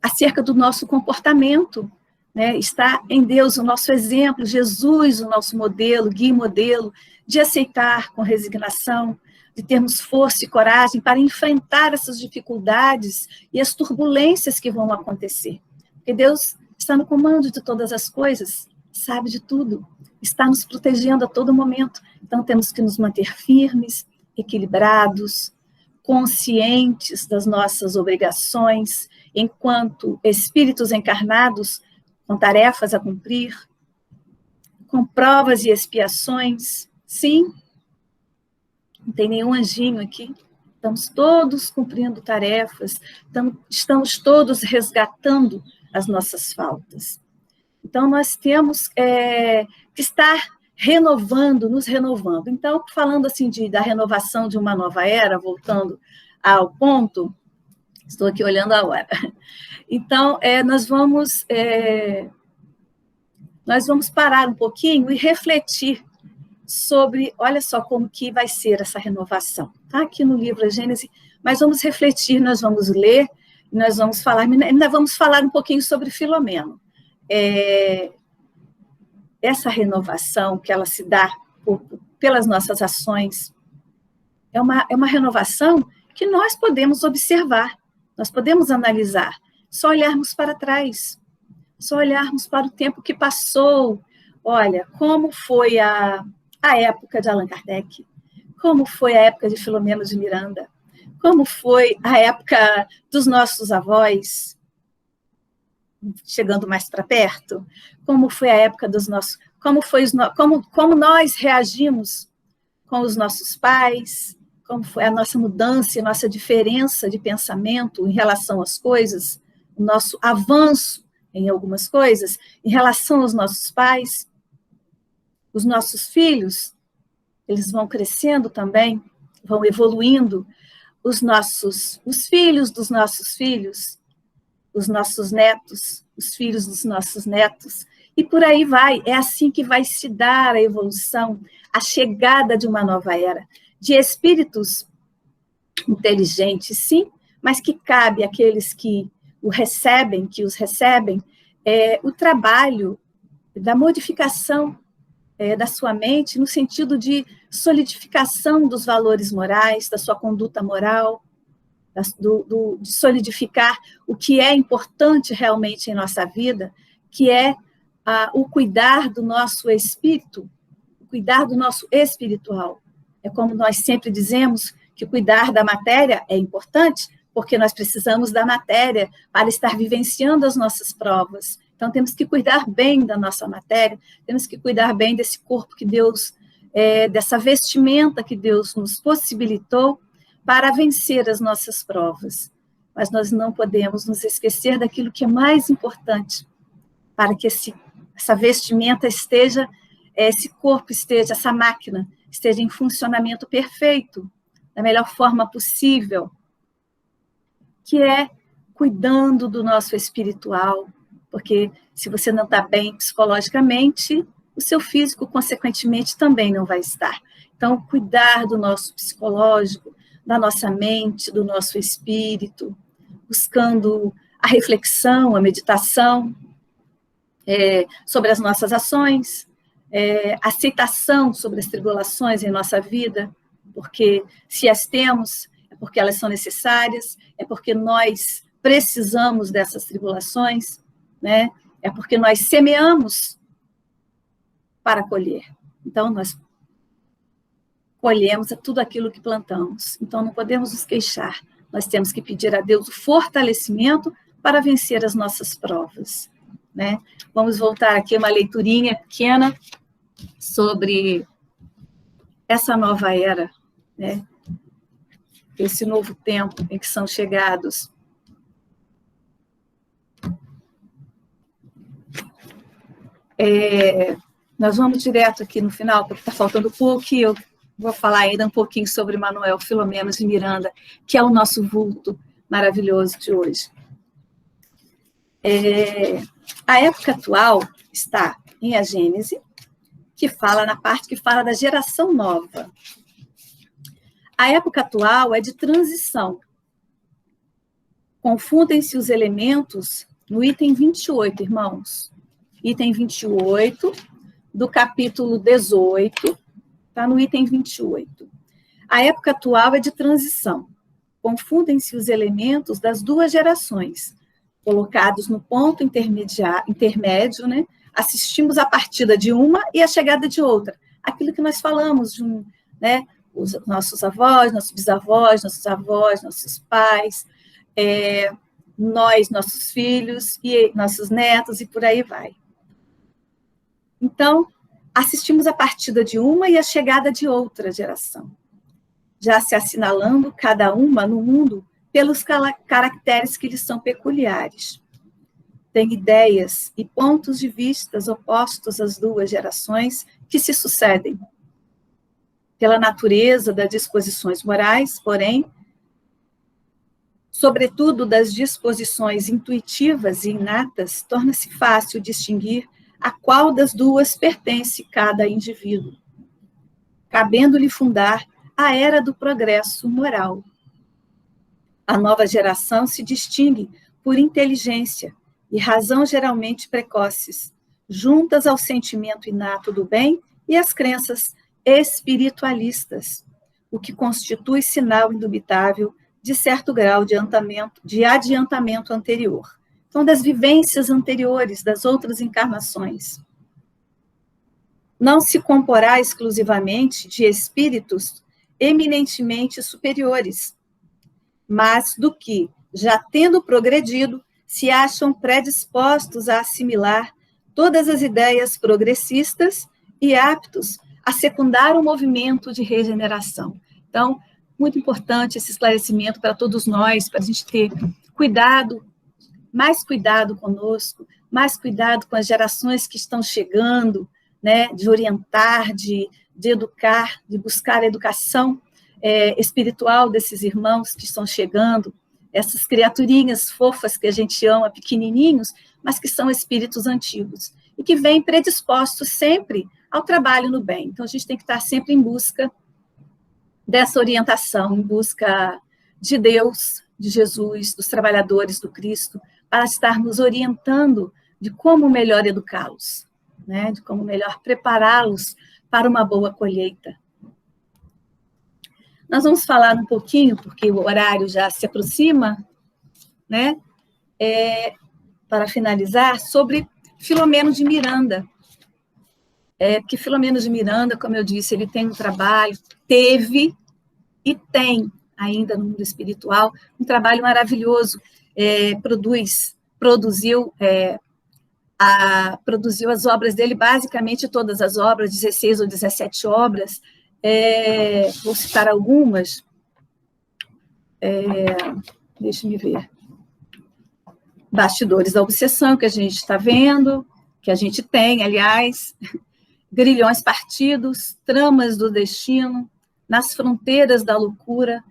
acerca do nosso comportamento, né, está em Deus o nosso exemplo, Jesus o nosso modelo, guia e modelo, de aceitar com resignação, de termos força e coragem para enfrentar essas dificuldades e as turbulências que vão acontecer. Porque Deus está no comando de todas as coisas, sabe de tudo, está nos protegendo a todo momento. Então temos que nos manter firmes, equilibrados, conscientes das nossas obrigações, enquanto espíritos encarnados, com tarefas a cumprir, com provas e expiações. Sim, não tem nenhum anjinho aqui, estamos todos cumprindo tarefas, estamos todos resgatando as nossas faltas. Então, nós temos que estar renovando, nos renovando. Então, falando assim da renovação de uma nova era, voltando ao ponto, estou aqui olhando a hora. Então, nós vamos parar um pouquinho e refletir sobre, olha só como que vai ser essa renovação. Está aqui no livro A Gênese, mas vamos refletir, nós vamos ler, nós vamos falar, ainda vamos falar um pouquinho sobre Filomeno. Essa renovação que ela se dá pelas nossas ações é uma renovação que nós podemos observar, nós podemos analisar, só olharmos para trás, só olharmos para o tempo que passou. Olha, como foi a época de Allan Kardec, como foi a época de Filomeno de Miranda, como foi a época dos nossos avós, chegando mais para perto, como foi a época dos nossos, como nós reagimos com os nossos pais, como foi a nossa mudança, a nossa diferença de pensamento em relação às coisas, o nosso avanço em algumas coisas, em relação aos nossos pais. Os nossos filhos, eles vão crescendo também, vão evoluindo, os filhos dos nossos filhos, os nossos netos, os filhos dos nossos netos, e por aí vai. É assim que vai se dar a evolução, a chegada de uma nova era, de espíritos inteligentes, sim, mas que cabe àqueles que os recebem, o trabalho da modificação da sua mente, no sentido de solidificação dos valores morais, da sua conduta moral, de solidificar o que é importante realmente em nossa vida, que é o cuidar do nosso espírito, o cuidar do nosso espiritual. É como nós sempre dizemos, que cuidar da matéria é importante, porque nós precisamos da matéria para estar vivenciando as nossas provas. Então, temos que cuidar bem da nossa matéria, temos que cuidar bem desse corpo que Deus, dessa vestimenta que Deus nos possibilitou para vencer as nossas provas. Mas nós não podemos nos esquecer daquilo que é mais importante, para que essa vestimenta esteja, esse corpo esteja, essa máquina esteja em funcionamento perfeito, da melhor forma possível, que é cuidando do nosso espiritual, porque se você não está bem psicologicamente, o seu físico, consequentemente, também não vai estar. Então, cuidar do nosso psicológico, da nossa mente, do nosso espírito, buscando a reflexão, a meditação sobre as nossas ações, aceitação sobre as tribulações em nossa vida, porque se as temos, é porque elas são necessárias, é porque nós precisamos dessas tribulações, né? É porque nós semeamos para colher. Então, nós colhemos tudo aquilo que plantamos. Então, não podemos nos queixar. Nós temos que pedir a Deus o fortalecimento para vencer as nossas provas, né? Vamos voltar aqui a uma leiturinha pequena sobre essa nova era, né? Esse novo tempo em que são chegados. Nós vamos direto aqui no final, porque está faltando pouco, e eu vou falar ainda um pouquinho sobre Manuel Filomenos de Miranda, que é o nosso vulto maravilhoso de hoje. A época atual está em A Gênese, que fala na parte que fala da geração nova. A época atual é de transição. Confundem-se os elementos no item 28, irmãos. Item 28, do capítulo 18, está no item 28. A época atual é de transição. Confundem-se os elementos das duas gerações, colocados no ponto intermédio, né? Assistimos a partida de uma e a chegada de outra. Aquilo que nós falamos, né? Os nossos avós, nossos bisavós, nossos avós, nossos pais, nós, nossos filhos, e nossos netos, e por aí vai. Então, assistimos a partida de uma e a chegada de outra geração, já se assinalando cada uma no mundo pelos caracteres que lhes são peculiares. Tem ideias e pontos de vista opostos às duas gerações que se sucedem. Pela natureza das disposições morais, porém, sobretudo das disposições intuitivas e inatas, torna-se fácil distinguir a qual das duas pertence cada indivíduo, cabendo-lhe fundar a era do progresso moral. A nova geração se distingue por inteligência e razão geralmente precoces, juntas ao sentimento inato do bem e às crenças espiritualistas, o que constitui sinal indubitável de certo grau de adiantamento anterior. Então, das vivências anteriores, das outras encarnações. Não se comporá exclusivamente de espíritos eminentemente superiores, mas do que, já tendo progredido, se acham predispostos a assimilar todas as ideias progressistas e aptos a secundar o movimento de regeneração. Então, muito importante esse esclarecimento para todos nós, para a gente ter cuidado, mais cuidado conosco, mais cuidado com as gerações que estão chegando, né, de orientar, de educar, de buscar a educação espiritual desses irmãos que estão chegando, essas criaturinhas fofas que a gente ama, pequenininhos, mas que são espíritos antigos, e que vêm predispostos sempre ao trabalho no bem. Então, a gente tem que estar sempre em busca dessa orientação, em busca de Deus, de Jesus, dos trabalhadores do Cristo, para estar nos orientando de como melhor educá-los, né? De como melhor prepará-los para uma boa colheita. Nós vamos falar um pouquinho, porque o horário já se aproxima, né? Para finalizar, sobre Filomeno de Miranda. Porque Filomeno de Miranda, como eu disse, ele tem um trabalho, teve e tem ainda no mundo espiritual, um trabalho maravilhoso, produziu as obras dele, basicamente todas as obras, 16 ou 17 obras, vou citar algumas, deixa-me ver, Bastidores da Obsessão, que a gente está vendo, que a gente tem, aliás, Grilhões Partidos, Tramas do Destino, Nas Fronteiras da Loucura,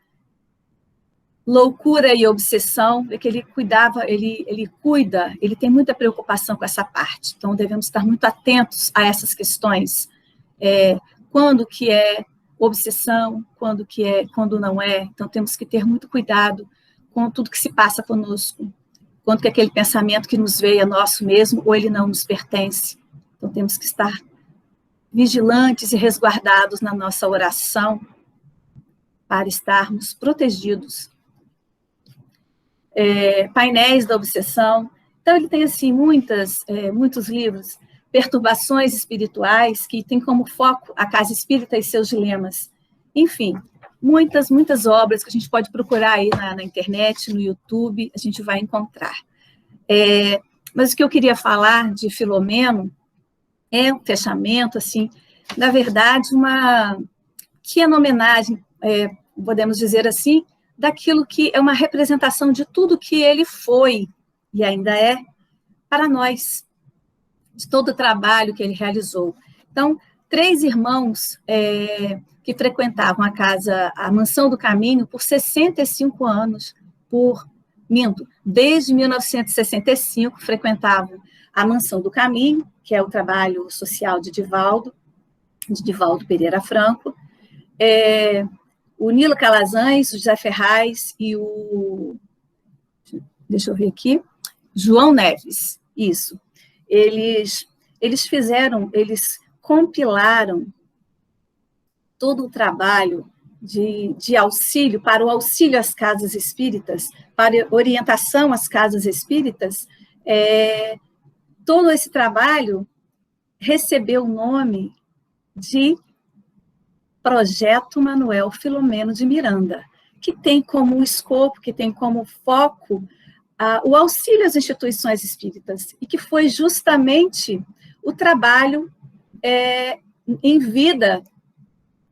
Loucura e Obsessão, é que ele cuidava, ele cuida, ele tem muita preocupação com essa parte, então devemos estar muito atentos a essas questões, quando que é obsessão, quando não é, então temos que ter muito cuidado com tudo que se passa conosco, quando que aquele pensamento que nos veio é nosso mesmo, ou ele não nos pertence, então temos que estar vigilantes e resguardados na nossa oração, para estarmos protegidos. Painéis da Obsessão. Então, ele tem assim, muitos livros, Perturbações Espirituais, que tem como foco a casa espírita e seus dilemas. enfim, muitas obras que a gente pode procurar aí na internet, no YouTube, a gente vai encontrar. Mas o que eu queria falar de Filomeno é um fechamento, assim, na verdade, uma pequena homenagem, podemos dizer assim, daquilo que é uma representação de tudo que ele foi e ainda é para nós, de todo o trabalho que ele realizou. Então, 3 irmãos que frequentavam a Mansão do Caminho por 65 anos, desde 1965 frequentavam a Mansão do Caminho, que é o trabalho social de Divaldo Pereira Franco, o Nilo Calazans, o José Ferraz e deixa eu ver aqui, João Neves, isso. Eles compilaram todo o trabalho de auxílio, para o auxílio às casas espíritas, para orientação às casas espíritas. Todo esse trabalho recebeu o nome de Projeto Manuel Filomeno de Miranda, que tem como escopo, que tem como foco o auxílio às instituições espíritas, e que foi justamente o trabalho em vida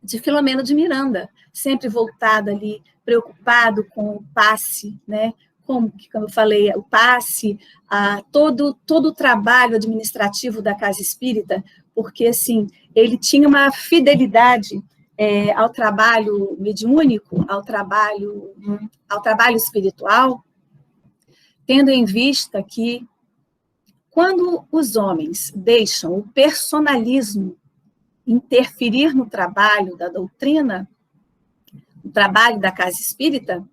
de Filomeno de Miranda, sempre voltado ali, preocupado com o passe, né? Como eu falei, o passe, todo o trabalho administrativo da Casa Espírita, porque, assim, ele tinha uma fidelidade ao trabalho mediúnico, ao trabalho espiritual, tendo em vista que, quando os homens deixam o personalismo interferir no trabalho da doutrina, no trabalho da Casa Espírita,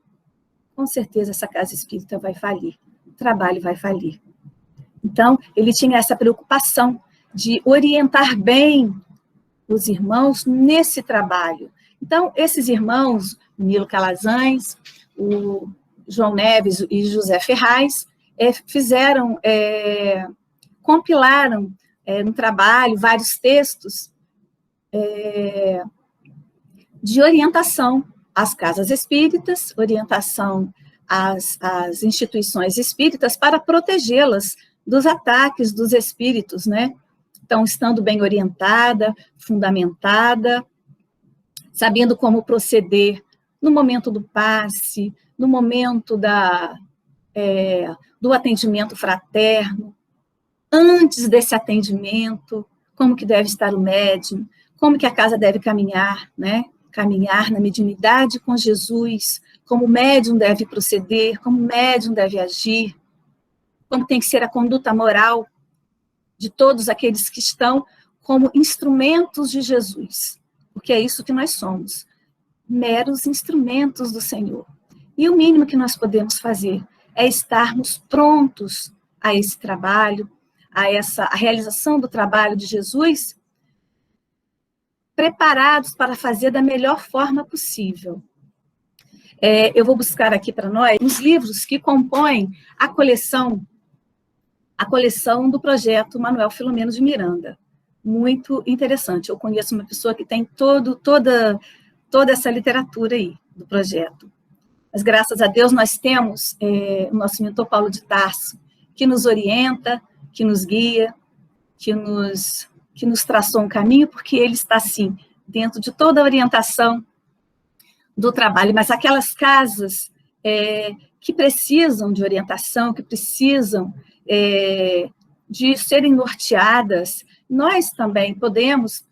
com certeza essa Casa Espírita vai falir, o trabalho vai falir. Então, ele tinha essa preocupação de orientar bem os irmãos nesse trabalho. Então, esses irmãos, o Nilo Calazans, o João Neves e José Ferraz, compilaram no trabalho vários textos de orientação às casas espíritas, orientação às instituições espíritas para protegê-las dos ataques dos espíritos, né? Então, estando bem orientada, fundamentada, sabendo como proceder no momento do passe, no momento do atendimento fraterno, antes desse atendimento, como que deve estar o médium, como que a casa deve caminhar, né? Caminhar na mediunidade com Jesus, como o médium deve proceder, como o médium deve agir, como tem que ser a conduta moral de todos aqueles que estão como instrumentos de Jesus, porque é isso que nós somos, meros instrumentos do Senhor. E o mínimo que nós podemos fazer é estarmos prontos a esse trabalho, a realização do trabalho de Jesus, preparados para fazer da melhor forma possível. Eu vou buscar aqui para nós os livros que compõem a coleção do projeto Manuel Filomeno de Miranda. Muito interessante. Eu conheço uma pessoa que tem toda essa literatura aí do projeto. Mas, graças a Deus, nós temos o nosso mentor Paulo de Tarso, que nos orienta, que nos guia, que nos traçou um caminho, porque ele está, assim, dentro de toda a orientação do trabalho. Mas aquelas casas que precisam de orientação, que precisam de serem norteadas, nós também podemos,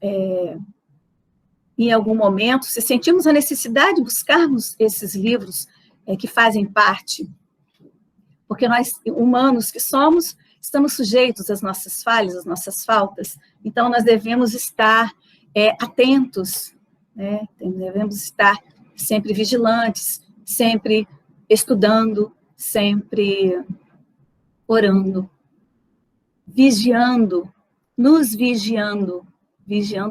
em algum momento, se sentirmos a necessidade de buscarmos esses livros que fazem parte, porque nós, humanos que somos, estamos sujeitos às nossas falhas, às nossas faltas, então nós devemos estar atentos, né? Devemos estar sempre vigilantes, sempre estudando, sempre orando, vigiando, nos vigiando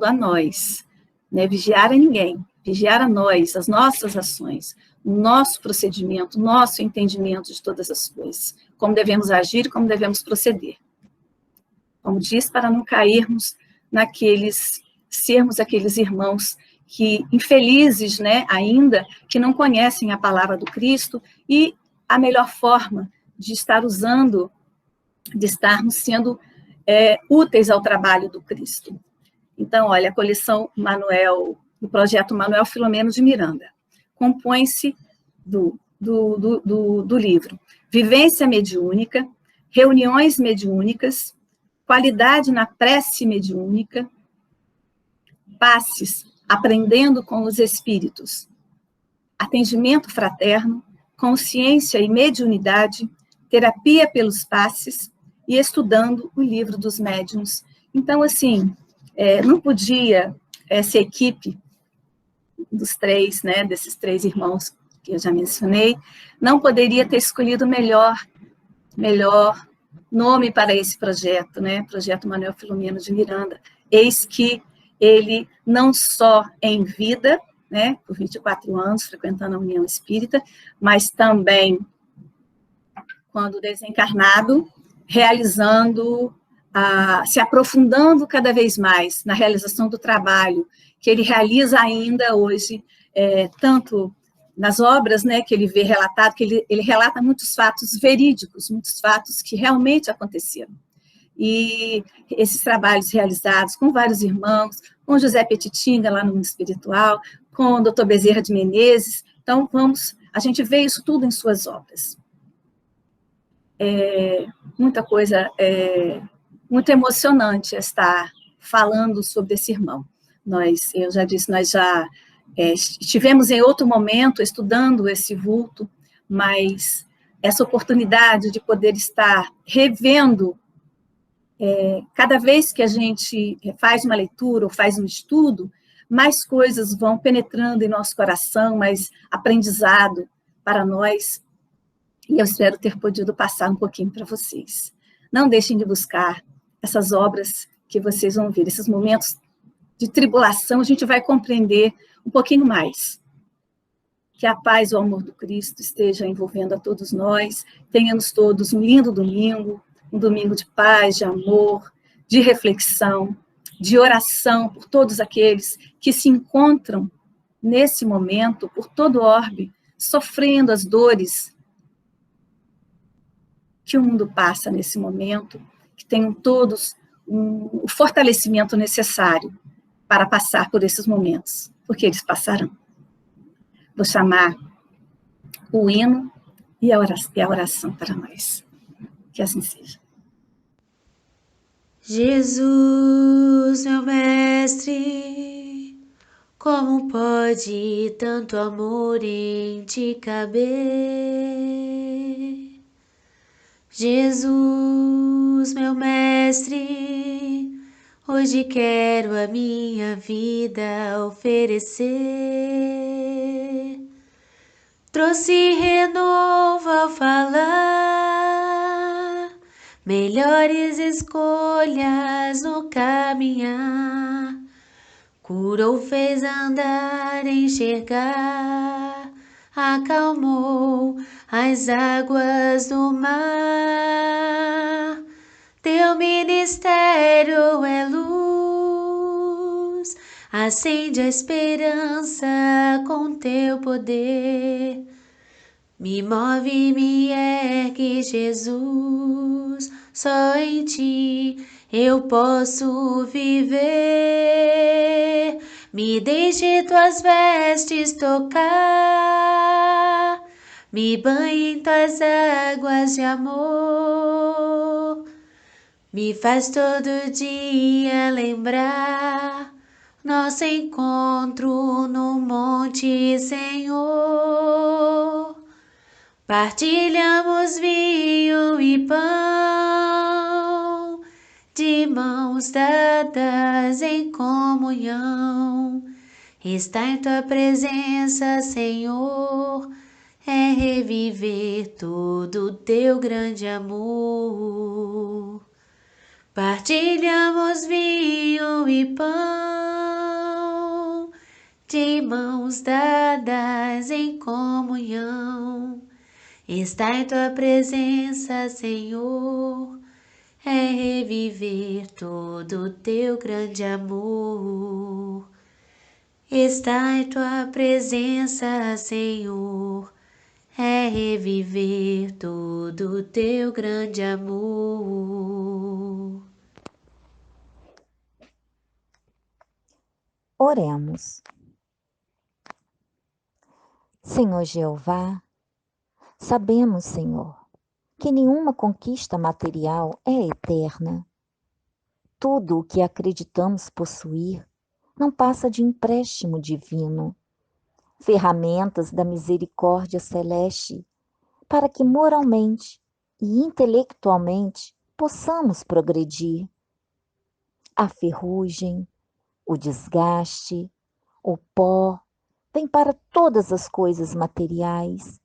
a nós, né? Vigiar a ninguém, vigiar a nós, as nossas ações, o nosso procedimento, o nosso entendimento de todas as coisas, como devemos agir e como devemos proceder. Como diz, para não cairmos sermos aqueles irmãos que infelizes, né, ainda, que não conhecem a palavra do Cristo, e a melhor forma de estar usando, de estarmos sendo úteis ao trabalho do Cristo. Então, olha, a coleção Manuel, do projeto Manuel Filomeno de Miranda, compõe-se do livro Vivência Mediúnica, Reuniões Mediúnicas, Qualidade na Prece Mediúnica, Passes, Aprendendo com os Espíritos, Atendimento Fraterno, Consciência e Mediunidade, Terapia pelos Passes e Estudando o Livro dos Médiuns. Então, assim, não podia essa equipe dos três, né, desses três irmãos que eu já mencionei, não poderia ter escolhido o melhor nome para esse projeto, né, Projeto Manuel Filomeno de Miranda. Eis que ele não só em vida, né, por 24 anos, frequentando a União Espírita, mas também, quando desencarnado, realizando, se aprofundando cada vez mais na realização do trabalho que ele realiza ainda hoje, tanto nas obras, né, que ele vê relatado, que ele relata muitos fatos verídicos, muitos fatos que realmente aconteceram. E esses trabalhos realizados com vários irmãos, com José Petitinga, lá no Mundo Espiritual, com o Dr. Bezerra de Menezes, então a gente vê isso tudo em suas obras. Muita coisa, muito emocionante estar falando sobre esse irmão. Eu já disse, nós já estivemos em outro momento estudando esse vulto, mas essa oportunidade de poder estar revendo, cada vez que a gente faz uma leitura ou faz um estudo, mais coisas vão penetrando em nosso coração, mais aprendizado para nós, e eu espero ter podido passar um pouquinho para vocês. Não deixem de buscar essas obras que vocês vão ver, esses momentos de tribulação, a gente vai compreender um pouquinho mais. Que a paz e o amor do Cristo esteja envolvendo a todos nós, tenhamos todos um lindo domingo, um domingo de paz, de amor, de reflexão, de oração por todos aqueles que se encontram nesse momento, por todo o orbe, sofrendo as dores que o mundo passa nesse momento, que tenham todos o fortalecimento necessário para passar por esses momentos, porque eles passarão. Vou chamar o hino e a oração para nós. Que assim seja. Jesus, meu mestre, como pode tanto amor em ti caber? Jesus, meu mestre, hoje quero a minha vida oferecer. Trouxe renovo ao falar, melhores escolhas no caminhar. Curou, fez andar, enxergar, acalmou as águas do mar. Teu ministério é luz, acende a esperança com teu poder. Me move e me ergue, Jesus, só em ti eu posso viver. Me deixe tuas vestes tocar, me banhe em tuas águas de amor. Me faz todo dia lembrar nosso encontro no monte, Senhor. Partilhamos vinho e pão, de mãos dadas em comunhão. Estar em tua presença, Senhor, é reviver todo o teu grande amor. Partilhamos vinho e pão, de mãos dadas em comunhão. Estar em tua presença, Senhor, é reviver todo o teu grande amor. Estar em tua presença, Senhor, é reviver todo o teu grande amor. Oremos. Senhor Jeová, sabemos, Senhor, que nenhuma conquista material é eterna. Tudo o que acreditamos possuir não passa de empréstimo divino, ferramentas da misericórdia celeste, para que moralmente e intelectualmente possamos progredir. A ferrugem, o desgaste, o pó, vem para todas as coisas materiais.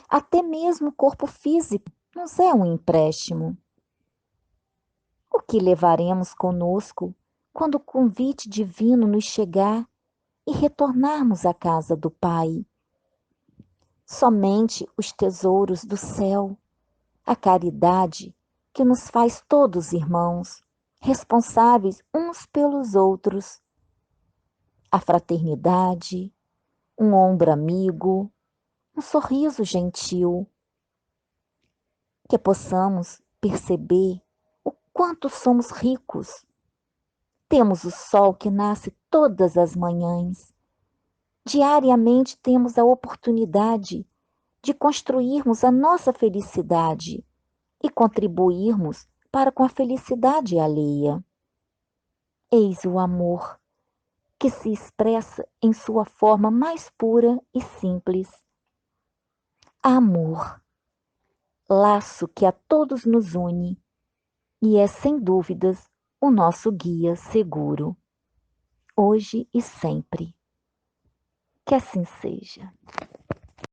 Até mesmo o corpo físico nos é um empréstimo. O que levaremos conosco quando o convite divino nos chegar e retornarmos à casa do Pai? Somente os tesouros do céu, a caridade que nos faz todos irmãos, responsáveis uns pelos outros, a fraternidade, um ombro amigo, um sorriso gentil, que possamos perceber o quanto somos ricos. Temos o sol que nasce todas as manhãs. Diariamente temos a oportunidade de construirmos a nossa felicidade e contribuirmos para com a felicidade alheia. Eis o amor, que se expressa em sua forma mais pura e simples. Amor, laço que a todos nos une e é, sem dúvidas, o nosso guia seguro, hoje e sempre. Que assim seja.